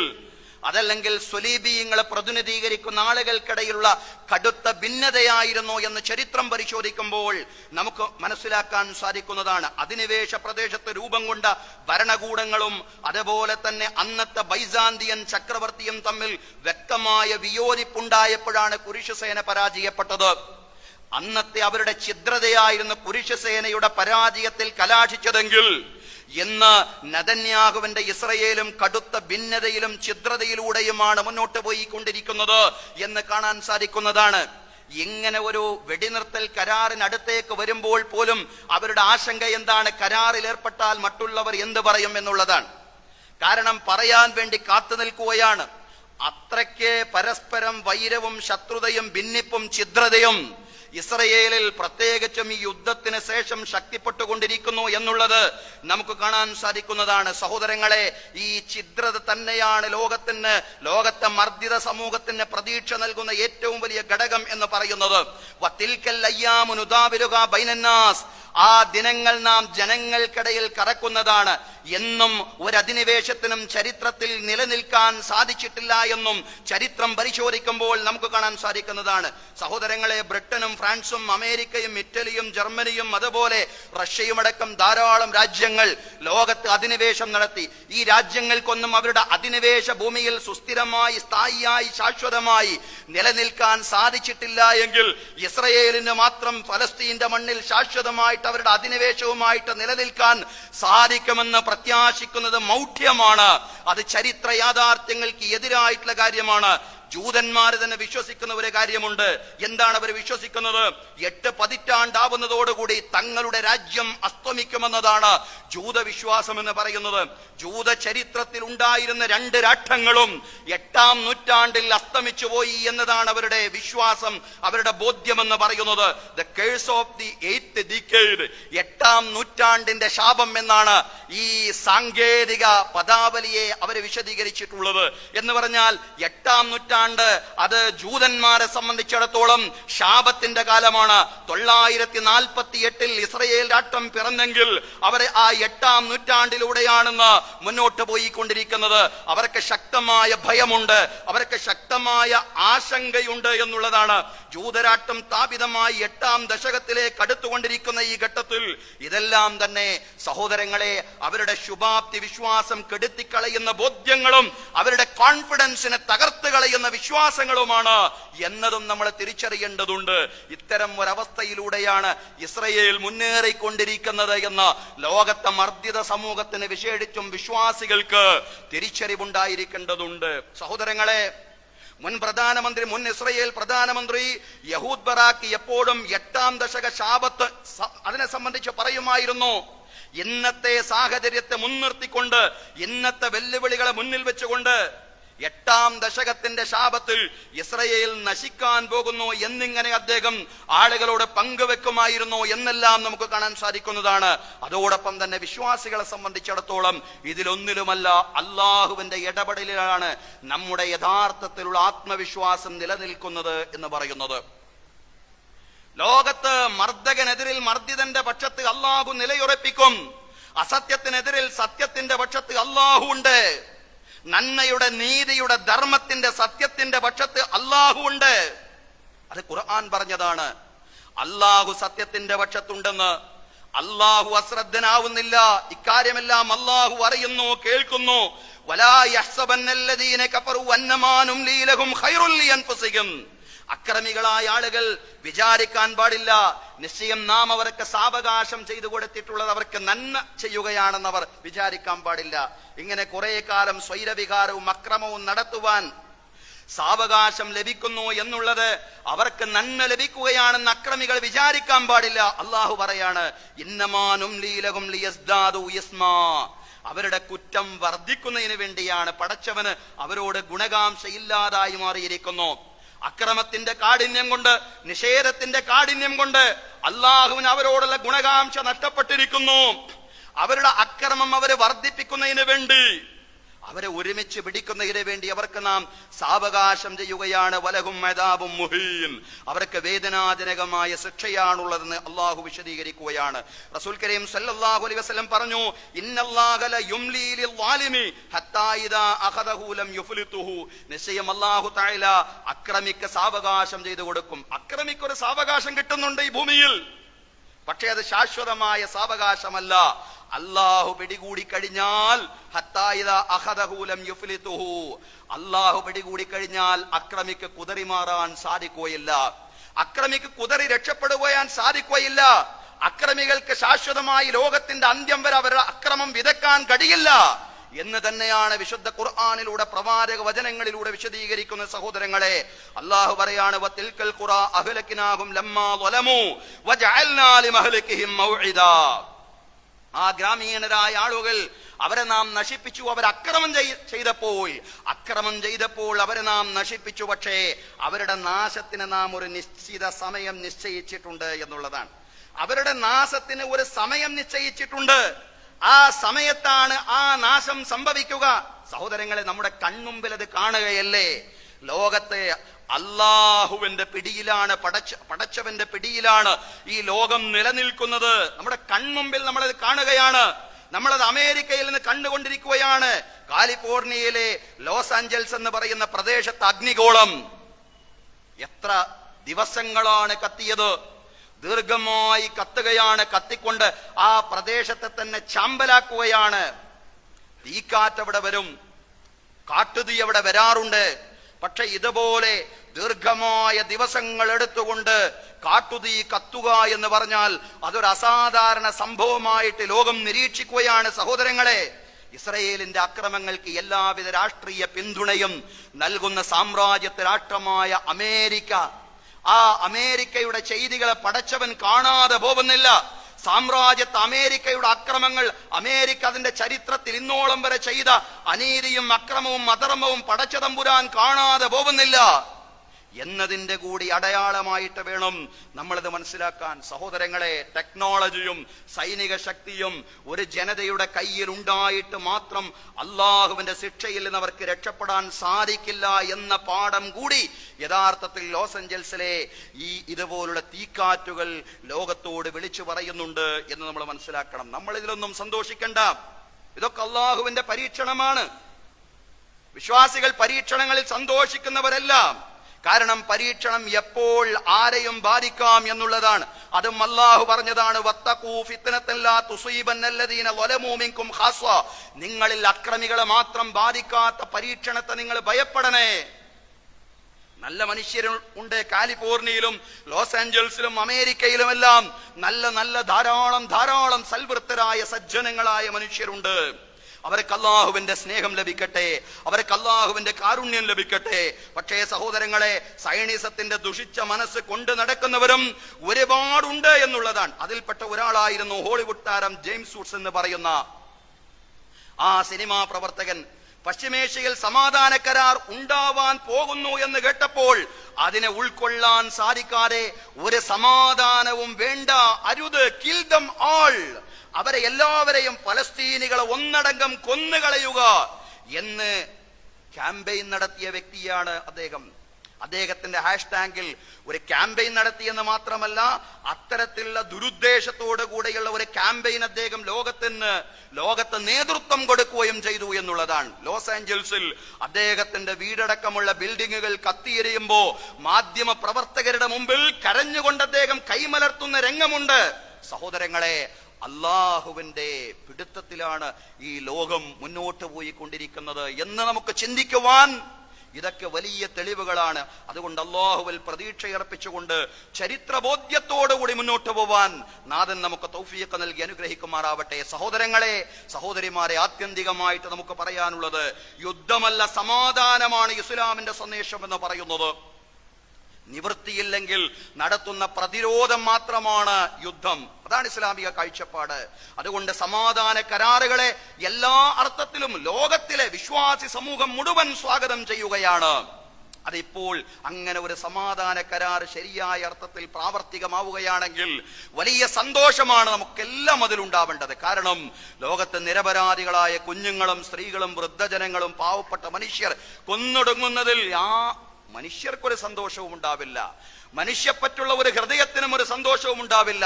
അതല്ലെങ്കിൽ സ്വലീബീയങ്ങളെ പ്രതിനിധീകരിക്കുന്ന ആളുകൾക്കിടയിലുള്ള കടുത്ത ഭിന്നതയായിരുന്നു എന്ന് ചരിത്രം പരിശോധിക്കുമ്പോൾ നമുക്ക് മനസ്സിലാക്കാൻ സാധിക്കുന്നതാണ്. അധിനിവേശ പ്രദേശത്ത് രൂപം കൊണ്ട ഭരണകൂടങ്ങളും അതുപോലെ തന്നെ അന്നത്തെ ബൈസാന്തിയൻ ചക്രവർത്തിയും തമ്മിൽ വ്യക്തമായ വിയോജിപ്പുണ്ടായപ്പോഴാണ് കുരിശ് സേന പരാജയപ്പെട്ടത്. അന്നത്തെ അവരുടെ ഛിദ്രതയായിരുന്നു കുരിശ് സേനയുടെ പരാജയത്തിൽ കലാശിച്ചതെങ്കിൽ ഇന്ന് നെതന്യാഹുവിന്റെ ഇസ്രയേലും കടുത്ത ഭിന്നതയിലും ഛിദ്രതയിലൂടെയുമാണ് മുന്നോട്ട് പോയിക്കൊണ്ടിരിക്കുന്നത് എന്ന് കാണാൻ സാധിക്കുന്നതാണ്. ഇങ്ങനെ ഒരു വെടിനിർത്തൽ കരാറിനടുത്തേക്ക് വരുമ്പോൾ പോലും അവരുടെ ആശങ്ക എന്താണ്? കരാറിൽ ഏർപ്പെട്ടാൽ മറ്റുള്ളവർ എന്ത് പറയും എന്നുള്ളതാണ്. കാരണം പറയാൻ വേണ്ടി കാത്തു നിൽക്കുകയാണ്. അത്രയ്ക്ക് പരസ്പരം വൈരവും ശത്രുതയും ഭിന്നിപ്പും ഛിദ്രതയും ഇസ്രയേലിൽ പ്രത്യേകിച്ചും ഈ യുദ്ധത്തിന് ശേഷം ശക്തിപ്പെട്ടുകൊണ്ടിരിക്കുന്നു എന്നുള്ളത് നമുക്ക് കാണാൻ സാധിക്കുന്നതാണ്. സഹോദരങ്ങളെ, ഈ ഛിദ്രത തന്നെയാണ് ലോകത്തെ മർദ്ദിത സമൂഹത്തിന് പ്രതീക്ഷ നൽകുന്ന ഏറ്റവും വലിയ ഘടകം എന്ന് പറയുന്നത്. വതിൽക്കൽ അയ്യാമു നുദാവിലുഹാ ബൈനന്നാസ്, ആ ദിനങ്ങൾ നാം ജനങ്ങൾക്കിടയിൽ കറക്കുന്നതാണ്. എന്നും ഒരധിനിവേശത്തിനും ചരിത്രത്തിൽ നിലനിൽക്കാൻ സാധിച്ചിട്ടില്ല എന്നും ചരിത്രം പരിശോധിക്കുമ്പോൾ നമുക്ക് കാണാൻ സാധിക്കുന്നതാണ്. സഹോദരങ്ങളെ, ബ്രിട്ടനും ഫ്രാൻസും അമേരിക്കയും ഇറ്റലിയും ജർമ്മനിയും അതുപോലെ റഷ്യയുമടക്കം ധാരാളം രാജ്യങ്ങൾ ലോകത്ത് അധിനിവേശം നടത്തി. ഈ രാജ്യങ്ങൾക്കൊന്നും അവരുടെ അധിനിവേശ ഭൂമിയിൽ സുസ്ഥിരമായി, സ്ഥായിയായി, ശാശ്വതമായി നിലനിൽക്കാൻ സാധിച്ചിട്ടില്ല എങ്കിൽ ഇസ്രയേലിന് മാത്രം ഫലസ്തീന്റെ മണ്ണിൽ ശാശ്വതമായിട്ട് അവരുടെ അധിനിവേശവുമായിട്ട് നിലനിൽക്കാൻ സാധിക്കുമെന്ന് പ്രത്യാശിക്കുന്നത് മൗഢ്യമാണ്. അത് ചരിത്ര യാഥാർത്ഥ്യങ്ങൾക്ക് എതിരായിട്ടുള്ള കാര്യമാണ്. ജൂതന്മാർ തന്നെ വിശ്വസിക്കുന്ന ഒരു കാര്യമുണ്ട്. എന്താണ് അവർ വിശ്വസിക്കുന്നത്? 8 പതിറ്റാണ്ടാവുന്നതോടുകൂടി തങ്ങളുടെ രാജ്യം അസ്തമിക്കുമെന്നതാണ് ജൂതവിശ്വാസം എന്ന് പറയുന്നത്. ജൂത ചരിത്രത്തിൽ ഉണ്ടായിരുന്ന 2 രാഷ്ട്രങ്ങളും 8-ാം നൂറ്റാണ്ടിൽ അസ്തമിച്ചു പോയി എന്നതാണ് അവരുടെ വിശ്വാസം, അവരുടെ ബോധ്യമെന്ന് പറയുന്നത്. The curse of the 8th decade, 8-ാം നൂറ്റാണ്ടിന്റെ ശാപം എന്നാണ് ഈ സാങ്കേതിക പദാവലിയെ അവർ വിശദീകരിച്ചിട്ടുള്ളത്. എന്ന് പറഞ്ഞാൽ 8-ാം നൂറ്റാണ്ട് അത് ജൂതന്മാരെ സംബന്ധിച്ചിടത്തോളം ശാപത്തിന്റെ കാലമാണ്. 948 ഇസ്രയേൽ രാഷ്ട്രം പിറന്നെങ്കിൽ അവരെ ആ 8-ാം നൂറ്റാണ്ടിലൂടെയാണെന്ന് മുന്നോട്ട് പോയിക്കൊണ്ടിരിക്കുന്നത്. അവർക്ക് ശക്തമായ ഭയമുണ്ട്, അവർക്ക് ശക്തമായ ആശങ്കയുണ്ട് എന്നുള്ളതാണ്. ജൂതരാഷ്ട്രം സ്ഥാപിതമായി 8-ാം ദശകത്തിലേക്ക് അടുത്തുകൊണ്ടിരിക്കുന്ന ഈ ഘട്ടത്തിൽ ഇതെല്ലാം തന്നെ സഹോദരങ്ങളെ അവരുടെ ശുഭാപ്തി വിശ്വാസം കെടുത്തിക്കളയുന്ന ബോധ്യങ്ങളും അവരുടെ കോൺഫിഡൻസിനെ തകർത്ത് കളയുന്ന വിശ്വാസങ്ങളുമാണ് എന്നതും നമ്മൾ തിരിച്ചറിയേണ്ടതുണ്ട്. ഇത്തരം ഒരവസ്ഥയിലൂടെയാണ് ഇസ്രയേൽ മുന്നേറിക്കൊണ്ടിരിക്കുന്നത് എന്ന് ലോകത്തെ മർദ്ദിത സമൂഹത്തിന് വിശേഷിച്ചും വിശ്വാസികൾക്ക് തിരിച്ചറിവുണ്ടായിരിക്കേണ്ടതുണ്ട്. സഹോദരങ്ങളെ, മുൻ ഇസ്രയേൽ പ്രധാനമന്ത്രി യഹൂദ് ബറാക്ക് എപ്പോഴും 8-ാം ദശക ശാപത്ത് അതിനെ സംബന്ധിച്ച് പറയുമായിരുന്നു. ഇന്നത്തെ സാഹചര്യത്തെ മുൻനിർത്തിക്കൊണ്ട്, ഇന്നത്തെ വെല്ലുവിളികളെ മുന്നിൽ വെച്ചുകൊണ്ട് 8-ാം ദശകത്തിന്റെ ശാപത്തിൽ ഇസ്രയേൽ നശിക്കാൻ പോകുന്നു എന്നിങ്ങനെ അദ്ദേഹം ആളുകളോട് പങ്കുവെക്കുമായിരുന്നു എന്നെല്ലാം നമുക്ക് കാണാൻ സാധിക്കുന്നതാണ്. അതോടൊപ്പം തന്നെ വിശ്വാസികളെ സംബന്ധിച്ചിടത്തോളം ഇതിലൊന്നിലുമല്ല അള്ളാഹുവിന്റെ ഇടപെടലിലാണ് നമ്മുടെ യഥാർത്ഥത്തിലുള്ള ആത്മവിശ്വാസം നിലനിൽക്കുന്നത് എന്ന് പറയുന്നത്. ലോകത്ത് മർദ്ദകനെതിരിൽ മർദ്ദിതന്റെ പക്ഷത്ത് അള്ളാഹു നിലയുറപ്പിക്കും. അസത്യത്തിനെതിരിൽ സത്യത്തിന്റെ പക്ഷത്ത് അള്ളാഹു ഉണ്ട്. നന്മയുടെ, നീതിയുടെ, ധർമ്മത്തിന്റെ, സത്യത്തിന്റെ പക്ഷത്ത് അള്ളാഹു ഉണ്ട്. അത് ഖുർആൻ പറഞ്ഞതാണ്. അള്ളാഹു സത്യത്തിന്റെ പക്ഷത്തുണ്ടെന്ന്. അള്ളാഹു അശ്രദ്ധനാവുന്നില്ല. ഇക്കാര്യമെല്ലാം അള്ളാഹു അറിയുന്നു, കേൾക്കുന്നു. വലാ യഹ്സബന്നല്ലദീന കഫറു അന്നമാ നുംലീ ലഹും ഖൈറുൽ ലിഅൻഫുസിഹിം. അക്രമികളായ ആളുകൾ വിചാരിക്കാൻ പാടില്ല, നിശ്ചയം നാം അവർക്ക് സാവകാശം ചെയ്തു കൊടുത്തിട്ടുള്ളത് അവർക്ക് നന്മ ചെയ്യുകയാണെന്ന് അവർ വിചാരിക്കാൻ പാടില്ല. ഇങ്ങനെ കുറെ കാലം സ്വൈരവികാരവും അക്രമവും നടത്തുവാൻ സാവകാശം ലഭിക്കുന്നു എന്നുള്ളത് അവർക്ക് നന്മ ലഭിക്കുകയാണെന്ന് അക്രമികൾ വിചാരിക്കാൻ പാടില്ല. അള്ളാഹു പറയാണ്, ഇന്നമാ നുംലീ ലഹും ലിയസ്ദാദു ഇസ്മാ. അവരുടെ കുറ്റം വർദ്ധിക്കുന്നതിന് വേണ്ടിയാണ്. പടച്ചവന് അവരോട് ഗുണകാംക്ഷയില്ലാതായി മാറിയിരിക്കുന്നു. അക്രമത്തിന്റെ കാഠിന്യം കൊണ്ട്, നിഷേധത്തിന്റെ കാഠിന്യം കൊണ്ട് അള്ളാഹുവിന് അവരോടുള്ള ഗുണകാംക്ഷ നഷ്ടപ്പെട്ടിരിക്കുന്നു. അവരുടെ അക്രമം അവരെ വർദ്ധിപ്പിക്കുന്നതിന് വേണ്ടി, അവരെ ഒരുമിച്ച് പിടിക്കുന്നതിന് വേണ്ടി അവർക്ക് നാം സാവകാശം ചെയ്യുകയാണ്. വലഹും അദാബും മുഹീൻ. അവർക്ക് വേദനാജനകമായ ശിക്ഷയാണുള്ളതെന്ന് അള്ളാഹു വിശദീകരിക്കുകയാണ്. റസൂൽ കരീം സല്ലല്ലാഹു അലൈഹി വസല്ലം പറഞ്ഞു, ഇന്നല്ലാഹ ലയുംലീ ലിൽവാലിമി ഹത്താ ഇദാ അഖദഹു ലം യുഫ്ലിതുഹു. നിശ്ചയം അല്ലാഹു തആല അക്രമിക്ക് സാവകാശം ചെയ്തു കൊടുക്കും. അക്രമിക്ക് ഒരു സാവകാശം കിട്ടുന്നുണ്ട് ഈ ഭൂമിയിൽ, പക്ഷേ അത് ശാശ്വതമായ സാവകാശമല്ല. അല്ലാഹു പിടികൂടി കഴിഞ്ഞാൽ അല്ലാഹു പിടികൂടി കഴിഞ്ഞാൽ അക്രമിക്ക് കുതറിമാറാൻ സാധിക്കുകയില്ല. അക്രമിക്ക് കുതറി രക്ഷപ്പെടുവാൻ സാധിക്കുകയില്ല. അക്രമികൾക്ക് ശാശ്വതമായി ലോകത്തിന്റെ അന്ത്യം വരെ അവരുടെ അക്രമം വിതക്കാൻ കഴിയില്ല എന്ന് തന്നെയാണ് വിശുദ്ധ ഖുർആനിലൂടെ, പ്രവാചക വചനങ്ങളിലൂടെ വിശദീകരിക്കുന്ന സഹോദരങ്ങളെ. അല്ലാഹു പറയാണ്, വതിൽകൽ ഖുറാ അഹ്ലക്നാഹും ലമ്മാ ളലമു വജഅൽനാ ലിമഹ്ലികിഹിം മൗഇദാ. ആ ഗ്രാമീണരായ ആളുകൾ, അവരെ നാം നശിപ്പിച്ചു. അവർ അക്രമം ചെയ്തപ്പോൾ അവരെ നാം നശിപ്പിച്ചു. പക്ഷേ അവരുടെ നാശത്തിന് നാം ഒരു നിശ്ചിത സമയം നിശ്ചയിച്ചിട്ടുണ്ട് എന്നുള്ളതാണ്. അവരുടെ നാശത്തിന് ഒരു സമയം നിശ്ചയിച്ചിട്ടുണ്ട്. ആ സമയത്താണ് ആ നാശം സംഭവിക്കുക. സഹോദരങ്ങളെ, നമ്മുടെ കൺമുമ്പിൽ അത് കാണുകയല്ലേ. ലോകത്തെ അള്ളാഹുവിന്റെ പിടിയിലാണ്, പടച്ചവന്റെ പിടിയിലാണ് ഈ ലോകം നിലനിൽക്കുന്നത്. നമ്മുടെ കൺമുമ്പിൽ നമ്മളത് കാണുകയാണ്. നമ്മളത് അമേരിക്കയിൽ നിന്ന് കണ്ടുകൊണ്ടിരിക്കുകയാണ്. കാലിഫോർണിയയിലെ ലോസ് ആഞ്ചൽസ് എന്ന് പറയുന്ന പ്രദേശത്ത് അഗ്നിഗോളം എത്ര ദിവസങ്ങളാണ് കത്തിയത്. ദീർഘമായി കത്തുകയാണ്. കത്തിക്കൊണ്ട് ആ പ്രദേശത്തെ തന്നെ ചാമ്പലാക്കുകയാണ്. തീക്കാറ്റ് അവിടെ വരും, കാട്ടുതീ അവിടെ വരാറുണ്ട്. പക്ഷെ ഇതുപോലെ ദീർഘമായ ദിവസങ്ങൾ എടുത്തുകൊണ്ട് കാട്ടുതീ കത്തുക എന്ന് പറഞ്ഞാൽ അതൊരു അസാധാരണ സംഭവമായിട്ട് ലോകം നിരീക്ഷിക്കുകയാണ്. സഹോദരങ്ങളെ, ഇസ്രയേലിന്റെ അക്രമങ്ങൾക്ക് എല്ലാവിധ രാഷ്ട്രീയ പിന്തുണയും നൽകുന്ന സാമ്രാജ്യത്വ രാഷ്ട്രമായ അമേരിക്ക, ആ അമേരിക്കയുടെ ചെയ്തികളെ പടച്ചവൻ കാണാതെ പോകുന്നില്ല. സാമ്രാജ്യത്വ അമേരിക്കയുടെ അക്രമങ്ങൾ, അമേരിക്ക അതിന്റെ ചരിത്രത്തിൽ ഇന്നോളം വരെ ചെയ്ത അനീതിയും അക്രമവും അധർമ്മവും പടച്ചതമ്പുരാൻ കാണാതെ പോകുന്നില്ല എന്നതിന്റെ കൂടി അടയാളമായിട്ട് വേണം നമ്മളിത് മനസ്സിലാക്കാൻ. സഹോദരങ്ങളെ, ടെക്നോളജിയും സൈനിക ശക്തിയും ഒരു ജനതയുടെ കയ്യിൽ ഉണ്ടായിട്ട് മാത്രം അള്ളാഹുവിന്റെ ശിക്ഷയിൽ നിന്ന് അവർക്ക് രക്ഷപ്പെടാൻ സാധിക്കില്ല എന്ന പാഠം കൂടി യഥാർത്ഥത്തിൽ ലോസ് ഏഞ്ചൽസിലെ ഈ ഇതുപോലുള്ള തീക്കാറ്റുകൾ ലോകത്തോട് വിളിച്ചു പറയുന്നുണ്ട് എന്ന് നമ്മൾ മനസ്സിലാക്കണം. നമ്മൾ ഇതിലൊന്നും സന്തോഷിക്കണ്ട. ഇതൊക്കെ അള്ളാഹുവിന്റെ പരീക്ഷണമാണ്. വിശ്വാസികൾ പരീക്ഷണങ്ങളിൽ സന്തോഷിക്കുന്നവരല്ല. കാരണം പരീക്ഷണം എപ്പോൾ ആരെയും ബാധിക്കാം എന്നുള്ളതാണ്. അതും അല്ലാഹു പറഞ്ഞതാണ്, വത്തഖൂ ഫിത്നതൻ ലാ തുസീബന്നല്ലദീന ളലമൂ മിൻകും ഖാസ്സ. നിങ്ങളിൽ അക്രമികളെ മാത്രം ബാധിക്കാത്ത പരീക്ഷണത്തെ നിങ്ങൾ ഭയപ്പെടണേ. നല്ല മനുഷ്യരുണ്ട് കാലിഫോർണിയയിലും ലോസ് ആഞ്ചൽസിലും അമേരിക്കയിലുമെല്ലാം. നല്ല ധാരാളം സൽവൃത്തരായ സജ്ജനങ്ങളായ മനുഷ്യരുണ്ട്. അവർക്ക് അല്ലാഹുവിന്റെ സ്നേഹം ലഭിക്കട്ടെ, അവർക്ക് അല്ലാഹുവിന്റെ കാരുണ്യം ലഭിക്കട്ടെ. പക്ഷേ സഹോദരങ്ങളെ, സൈനിസത്തിന്റെ ദുഷിച്ച മനസ്സ് കൊണ്ട് നടക്കുന്നവരും ഒരുപാടുണ്ട് എന്നുള്ളതാണ്. അതിൽപ്പെട്ട ഒരാളായിരുന്നു ഹോളിവുഡ് താരം ജെയിംസ് വൂഡ്സ് എന്ന് പറയുന്ന ആ സിനിമാ പ്രവർത്തകൻ. പശ്ചിമേഷ്യയിൽ സമാധാന കരാർ ഉണ്ടാവാൻ പോകുന്നു എന്ന് കേട്ടപ്പോൾ അതിനെ ഉൾക്കൊള്ളാൻ സാധിക്കാതെ, ഒരു സമാധാനവും വേണ്ട, അരുത്, കിൽ ദം ആൾ, അവരെ എല്ലാവരെയും പലസ്തീനികളെ ഒന്നടങ്കം കൊന്നുകളയുക എന്ന് ക്യാമ്പയിൻ നടത്തിയ വ്യക്തിയാണ് അദ്ദേഹം. അദ്ദേഹത്തിന്റെ ഹാഷ്ടാഗിൽ ഒരു ക്യാമ്പയിൻ നടത്തിയെന്ന് മാത്രമല്ല, അത്തരത്തിലുള്ള ദുരുദ്ദേശത്തോടു കൂടെയുള്ള ഒരു ക്യാമ്പയിൻ അദ്ദേഹം ലോകത്ത് നേതൃത്വം കൊടുക്കുകയും ചെയ്തു എന്നുള്ളതാണ്. ലോസ് ആഞ്ചൽസിൽ അദ്ദേഹത്തിന്റെ വീടടക്കമുള്ള ബിൽഡിങ്ങുകൾ കത്തിയെരിയുമ്പോ മാധ്യമ പ്രവർത്തകരുടെ മുമ്പിൽ കരഞ്ഞുകൊണ്ട് അദ്ദേഹം കൈമലർത്തുന്ന രംഗമുണ്ട്. സഹോദരങ്ങളെ, അള്ളാഹുവിന്റെ പിടുത്തത്തിലാണ് ഈ ലോകം മുന്നോട്ട് പോയിക്കൊണ്ടിരിക്കുന്നത് എന്ന് നമുക്ക് ചിന്തിക്കുവാൻ ഇതൊക്കെ വലിയ തെളിവുകളാണ്. അതുകൊണ്ട് അള്ളാഹുവിൽ പ്രതീക്ഷയർപ്പിച്ചുകൊണ്ട് ചരിത്രബോധ്യത്തോടുകൂടി മുന്നോട്ട് പോവാൻ നാഥൻ നമുക്ക് തൗഫീഖ് നൽകി അനുഗ്രഹിക്കുമാറാവട്ടെ. സഹോദരങ്ങളെ, സഹോദരിമാരെ, ആത്യന്തികമായിട്ട് നമുക്ക് പറയാനുള്ളത്, യുദ്ധമല്ല സമാധാനമാണ് ഇസ്ലാമിന്റെ സന്ദേശം എന്ന് പറയുന്നത്. നിവൃത്തിയില്ലെങ്കിൽ നടത്തുന്ന പ്രതിരോധം മാത്രമാണ് യുദ്ധം. അതാണ് ഇസ്ലാമിക കാഴ്ചപ്പാട്. അതുകൊണ്ട് സമാധാന കരാറുകളെ എല്ലാ അർത്ഥത്തിലും ലോകത്തിലെ വിശ്വാസി സമൂഹം മുഴുവൻ സ്വാഗതം ചെയ്യുകയാണ്. അതിപ്പോൾ അങ്ങനെ ഒരു സമാധാന കരാർ ശരിയായ അർത്ഥത്തിൽ പ്രാവർത്തികമാവുകയാണെങ്കിൽ വലിയ സന്തോഷമാണ് നമുക്കെല്ലാം അതിലുണ്ടാവേണ്ടത്. കാരണം ലോകത്ത് നിരപരാധികളായ കുഞ്ഞുങ്ങളും സ്ത്രീകളും വൃദ്ധജനങ്ങളും പാവപ്പെട്ട മനുഷ്യർ കൊന്നൊടുങ്ങുന്നതിൽ മനുഷ്യർക്കൊരു സന്തോഷവും ഉണ്ടാവില്ല. മനുഷ്യപ്പറ്റുള്ള ഒരു ഹൃദയത്തിനും ഒരു സന്തോഷവും ഉണ്ടാവില്ല,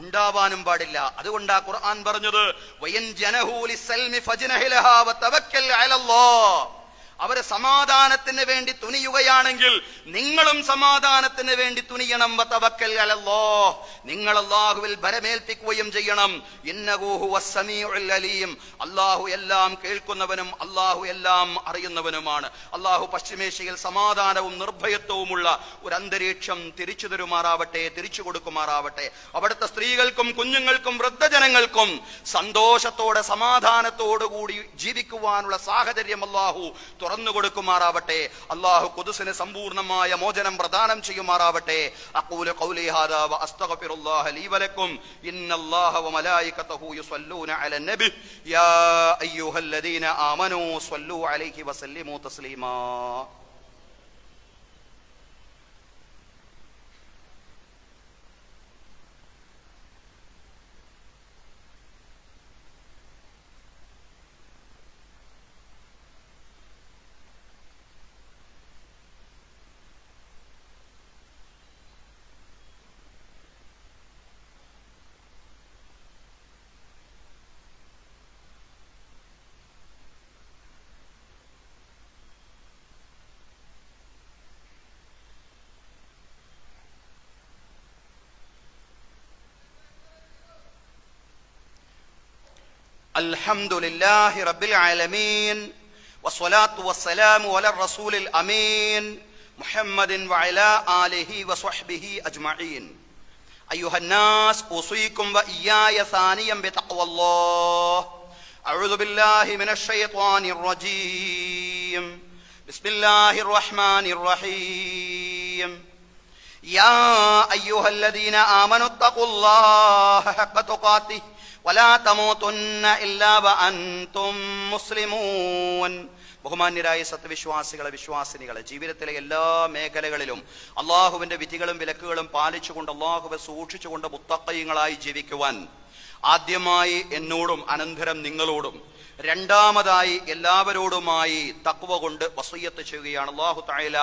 ഉണ്ടാവാനും പാടില്ല. അതുകൊണ്ടാ ഖുർആൻ പറഞ്ഞത്, വയൻ ജനഹു ലിസ്സൽമി ഫജ്നഹി ലഹാ വതവക്കൽ അലല്ലാഹ്. അവര് സമാധാനത്തിന് വേണ്ടി തുനിയുകയാണെങ്കിൽ നിങ്ങളും സമാധാനത്തിന് വേണ്ടി തുനിയണം. വതവക്കൽ അലല്ലാഹ്, നിങ്ങൾ അല്ലാഹുവിൽ ഭരമേൽപ്പിക്കുകയും ചെയ്യണം. ഇന്നഹു ഹുവസ് സമീഉൽ അലീം, അല്ലാഹു എല്ലാം കേൾക്കുന്നവനും അല്ലാഹു എല്ലാം അറിയുന്നവനുമാണ്. അല്ലാഹു പശ്ചിമേഷ്യയിൽ സമാധാനവും നിർഭയത്വവുമുള്ള ഒരു അന്തരീക്ഷം തിരിച്ചു തരുമാറാവട്ടെ, തിരിച്ചു കൊടുക്കുമാറാവട്ടെ. അവിടുത്തെ സ്ത്രീകൾക്കും കുഞ്ഞുങ്ങൾക്കും വൃദ്ധജനങ്ങൾക്കും സന്തോഷത്തോടെ സമാധാനത്തോടുകൂടി ജീവിക്കുവാനുള്ള സാഹചര്യം അല്ലാഹു തുറന്നു കൊടുക്കുമാറാവട്ടെ. അല്ലാഹു ഖുദ്സിന് സമ്പൂർണ്ണമായ മോചനം പ്രദാനം ചെയ്യുമാറാവട്ടെ. അഖൂലു ഖൗലി ഹാദാ വ അസ്തഗ്ഫിറുല്ലാഹ ലീ വലക്കും. ഇന്നല്ലാഹ വ മലായികതഹു യുസല്ലൂന അലൻ നബി യാ അയ്യുഹല്ലദീന ആമനൂ സ്വല്ലൂ അലൈഹി വസല്ലിമൂ തസ്ലീമാ. അൽഹംദുലില്ലാഹി റബ്ബിൽ ആലമീൻ വസ്സലാത്തു വസ്സലാമു അലാ റസൂലിൽ അമീൻ മുഹമ്മദിൻ വഅലാ ആലിഹി വസ്വഹ്ബിഹി അജ്മഈൻ. അയ്യുഹന്നാസ് ഉസീകും വഇയ്യായ സാനിയം ബിതഖ്വല്ലാഹ്. അഊദു ബില്ലാഹി മിനശ് ശൈത്വാനിർ റജീം. ബിസ്മില്ലാഹിർ റഹ്മാനിർ റഹീം. യാ അയ്യുഹല്ലദീന ആമനു തഖുല്ലാഹ ഹഖ്ക തുഖാതിഹി വലാ തമൂതുന്ന ഇല്ലാ വഅൻതും മുസ്ലിമൂൻ. ബഹുമാന്യരായ സത്യവിശ്വാസികളെ, വിശ്വാസിനികളെ, ജീവിതത്തിലെ എല്ലാ മേഖലകളിലും അള്ളാഹുവിന്റെ വിധികളും വിലക്കുകളും പാലിച്ചുകൊണ്ട് അള്ളാഹുവെ സൂക്ഷിച്ചുകൊണ്ട് മുത്തഖീങ്ങളായി ജീവിക്കുവാൻ ആദ്യമായി എന്നോടും അനന്തരം നിങ്ങളോടും രണ്ടാമതായി എല്ലാവരോടുമായി തഖ്വ കൊണ്ട് വസിയ്യത്ത് ചെയ്യുകയാണ്. അല്ലാഹു തആല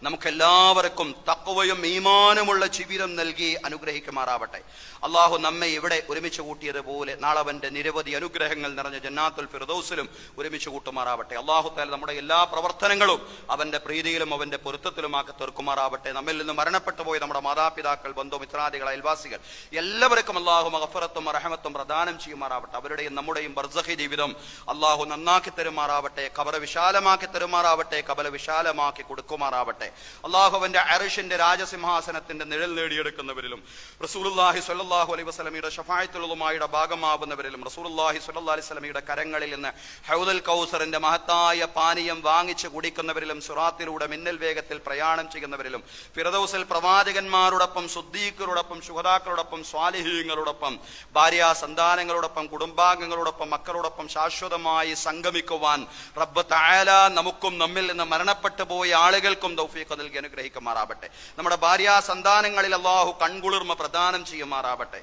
നമുക്കെല്ലാവർക്കും തഖ്വയും ഈമാനുമുള്ള ജീവിതം നൽകി അനുഗ്രഹിക്കുമാറാവട്ടെ. അള്ളാഹു നമ്മെ ഇവിടെ ഒരുമിച്ച് കൂട്ടിയതുപോലെ നാളെ അവന്റെ നിരവധി അനുഗ്രഹങ്ങൾ നിറഞ്ഞ ജന്നാത്തുൽ ഫിർദൗസിലും ഒരുമിച്ച് കൂട്ടുമാറാവട്ടെ. അള്ളാഹു തആല നമ്മുടെ എല്ലാ പ്രവർത്തനങ്ങളും അവന്റെ പ്രീതിയിലും അവന്റെ പൊരുത്തത്തിലുമാക്കി തീർക്കുമാറാവട്ടെ. നമ്മിൽ നിന്ന് മരണപ്പെട്ടു പോയ നമ്മുടെ മാതാപിതാക്കൾ, ബന്ധുമിത്രാദികൾ, അയൽവാസികൾ എല്ലാവർക്കും അള്ളാഹു മഗ്ഫിറത്തും റഹ്മത്തും പ്രദാനം ചെയ്യുമാറാവട്ടെ. അവരുടെയും നമ്മുടെയും ബർസഖി ജീവിതം അള്ളാഹു നന്നാക്കി തരുമാറാവട്ടെ. ഖബർ വിശാലമാക്കി തരുമാറാവട്ടെ. ഖബർ വിശാലമാക്കി കൊടുക്കുമാറാവട്ടെ. അള്ളാഹുവിന്റെ അർശിന്റെ രാജസിംഹാസനത്തിന്റെ നിഴൽ നേടിയെടുക്കുന്നവരിലും റസൂലുള്ളാഹി സ്വല്ലല്ലാഹു അലൈഹി വസല്ലമയുടെ ശഫാഅത്തുൽ ഉളുമായുടെ ഭാഗമാവുന്നവരിലും റസൂലുള്ളാഹി സ്വല്ലല്ലാഹു അലൈഹി വസല്ലമയുടെ കരങ്ങളിൽ നിന്ന് ഹൗദുൽ കൗസറിന്റെ മഹത്തായ പാനീയം വാങ്ങിച്ചു കുടിക്കുന്നവരിലും സിറാത്തിലൂടെ മിന്നൽ വേഗത്തിൽ പ്രയാണം ചെയ്യുന്നവരിലും ഫിർദൗസിൽ പ്രവാചകന്മാരോടൊപ്പം സുദ്ദീഖുകളോടൊപ്പം ശുഹദാക്കളോടൊപ്പം സ്വാലിഹീങ്ങളോടൊപ്പം ഭാര്യ സന്താനങ്ങളോടൊപ്പം കുടുംബാംഗങ്ങളോടൊപ്പം മക്കളോടൊപ്പം ശാശ്വതമായി സംഗമിക്കുവാൻ റബ്ബ് തആല നമുക്കും നമ്മിൽ നിന്ന് മരണപ്പെട്ടു പോയ ആളുകൾക്കും തൗഫീഖ് നൽകി അനുഗ്രഹിക്കുമാറാവട്ടെ. നമ്മുടെ ഭാര്യ സന്താനങ്ങളിൽ അല്ലാഹു കൺകുളിർമ പ്രദാനം ചെയ്യുമാറാവട്ടെ.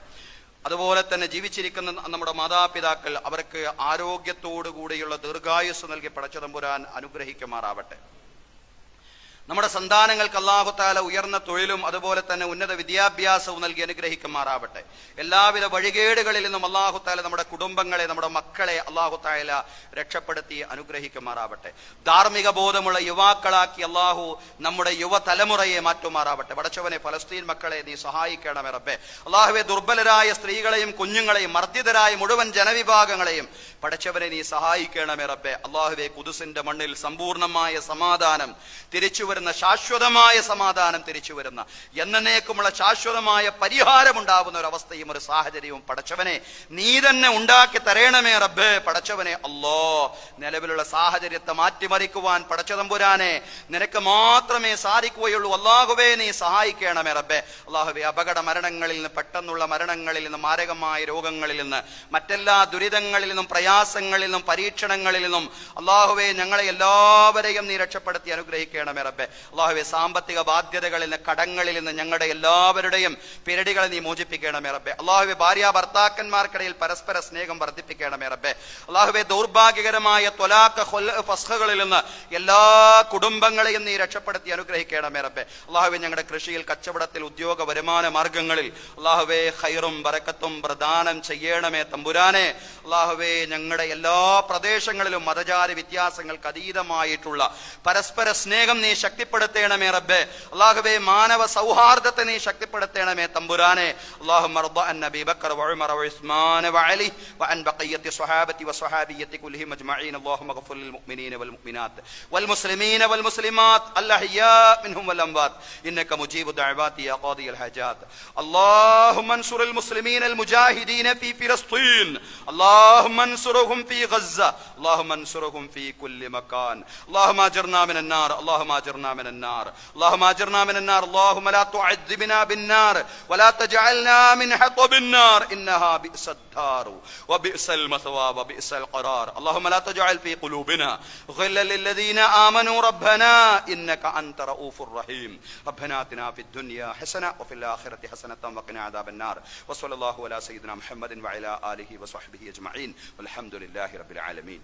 അതുപോലെ തന്നെ ജീവിച്ചിരിക്കുന്ന നമ്മുടെ മാതാപിതാക്കൾ അവർക്ക് ആരോഗ്യത്തോടു കൂടിയുള്ള ദീർഘായുസ് നൽകി പടച്ച തമ്പുരാൻ അനുഗ്രഹിക്കുമാറാവട്ടെ. നമ്മുടെ സന്താനങ്ങൾക്ക് അല്ലാഹു തആല ഉയർന്ന തൊഴിലും അതുപോലെ തന്നെ ഉന്നത വിദ്യാഭ്യാസവും നൽകി അനുഗ്രഹിക്കുമാറാവട്ടെ. എല്ലാവിധ വഴികേടുകളിൽ നിന്നും അല്ലാഹു തആല നമ്മുടെ കുടുംബങ്ങളെ, നമ്മുടെ മക്കളെ അല്ലാഹു തആല രക്ഷപ്പെടുത്തി അനുഗ്രഹിക്കുമാറാവട്ടെ. ധാർമ്മിക ബോധമുള്ള യുവാക്കളാക്കി അല്ലാഹു നമ്മുടെ യുവതലമുറയെ മാറ്റുമാറാവട്ടെ. പടച്ചവനെ, ഫലസ്തീൻ മക്കളെ നീ സഹായിക്കണമേ റബ്ബേ. അല്ലാഹുവേ, ദുർബലരായ സ്ത്രീകളെയും കുഞ്ഞുങ്ങളെയും മർദ്ദിതരായ മുഴുവൻ ജനവിഭാഗങ്ങളെയും പടച്ചവനെ നീ സഹായിക്കണമേ റബ്ബേ. അല്ലാഹുവേ, ഖുദ്സിന്റെ മണ്ണിൽ സമ്പൂർണ്ണമായ സമാധാനം തിരിച്ചു വരുന്ന, ശാശ്വതമായ സമാധാനം തിരിച്ചു വരുന്ന, എന്നേക്കുമുള്ള ശാശ്വതമായ പരിഹാരം ഉണ്ടാവുന്ന ഒരു അവസ്ഥയും ഒരു സാഹചര്യവും പടച്ചവനെ നീ തന്നെ ഉണ്ടാക്കി തരേണമേ റബ്ബേ. പടച്ചവനെ, അല്ലാ, നിലവിലുള്ള സാഹചര്യത്തെ മാറ്റിമറിക്കുവാൻ പടച്ചതമ്പുരാനെ നിനക്ക് മാത്രമേ സാധിക്കുകയുള്ളൂ. അല്ലാഹുവേ, നീ സഹായിക്കണമേ റബ്ബേ. അല്ലാഹുവേ, അപകട മരണങ്ങളിൽ നിന്ന്, പെട്ടെന്നുള്ള മരണങ്ങളിൽ നിന്ന്, മാരകമായ രോഗങ്ങളിൽ നിന്ന്, മറ്റെല്ലാ ദുരിതങ്ങളിൽ നിന്നും, പ്രയാസങ്ങളിൽ നിന്നും, പരീക്ഷണങ്ങളിൽ നിന്നും അല്ലാഹുവേ ഞങ്ങളെ എല്ലാവരെയും നീ രക്ഷപ്പെടുത്തി അനുഗ്രഹിക്കണമേ റബ്ബേ. അല്ലാഹുവേ, സാമ്പത്തിക ബാധ്യതകളിൽ നിന്ന്, കടങ്ങളിൽ നിന്ന് ഞങ്ങളുടെ എല്ലാവരുടെയും പിരടികളെ നീ മോചിപ്പിക്കണമേ റബ്ബേ. അല്ലാഹുവേ, ഭാര്യ ഭർത്താക്കന്മാർക്കിടയിൽ പരസ്പര സ്നേഹം വർദ്ധിപ്പിക്കണമേ റബ്ബേ. അല്ലാഹുവേ, ദൗർഭാഗ്യകരമായ ത്വലാഖ് ഫസ്ഖുകളിൽ നിന്ന് എല്ലാ കുടുംബങ്ങളെയും നീ രക്ഷപ്പെടുത്തി അനുഗ്രഹിക്കണമേ റബ്ബേ. അല്ലാഹുവേ, ഞങ്ങളുടെ കൃഷിയിൽ, കച്ചവടത്തിൽ, ഉദ്യോഗ വരുമാന മാർഗങ്ങളിൽ അല്ലാഹുവേ ഖൈറും ബറക്കത്തും പ്രദാനം ചെയ്യണമേ തമ്പുരാനെ. അല്ലാഹുവേ, ഞങ്ങളുടെ എല്ലാ പ്രദേശങ്ങളിലും മതജാതി വ്യത്യാസങ്ങൾക്ക് അതീതമായിട്ടുള്ള പരസ്പര സ്നേഹം നീ ശക്തിപ്പെടുത്തണമേ റബ്ബേ. അല്ലാഹുവേ, മാനവ സൗഹാർദ്ദത്തെ നീ ശക്തിപ്പെടുത്തണമേ തമ്പുരാനെ. അല്ലാഹുമ്മ റദ്ദ അൻ അബീ ബക്കർ വഉമർ വഉസ്മാൻ വഅലി വഅൻ ബഖിയത്തി സ്വഹാബത്തി വസ്വഹാബിയത്തി കുല്ലിഹിം അജ്മഈൻ. അല്ലാഹുമ്മ ഗ്ഫിർ ലിൽ മുഅ്മിനീന വൽ മുഅ്മിനാത്ത് വൽ മുസ്ലിമീന വൽ മുസ്ലിമാത്ത് അൽഅഹ്യാ മിൻഹും വൽ അംവാത് ഇന്നക മുജീബു ദഅവാതി യാ ഖാദിയൽ ഹജാത്ത്. അല്ലാഹുമ്മ അൻസുറിൽ മുസ്ലിമീന അൽ മുജാഹിദീന ഫീ ഫിലസ്തീൻ. അല്ലാഹുമ്മ അൻസുർഹും ഫീ ഗസ്സ. അല്ലാഹുമ്മ അൻസുർഹും ഫീ കുല്ലി മകാൻ. അല്ലാഹുമ്മ അജ്ർനാ മിനൻ നാർ. اللهم اجرنا من النار. اللهم اجرنا من النار. اللهم لا تعذبنا بالنار ولا تجعلنا من حطب النار انها بئس الدار وبئس المثوى وبئس القرار. اللهم لا تجعل في قلوبنا غلا للذين امنوا ربنا انك انت رؤوف رحيم. ربنا آتنا في الدنيا حسنه وفي الاخره حسنه وقنا عذاب النار. وصلى الله على سيدنا محمد وعلى اله وصحبه اجمعين والحمد لله رب العالمين.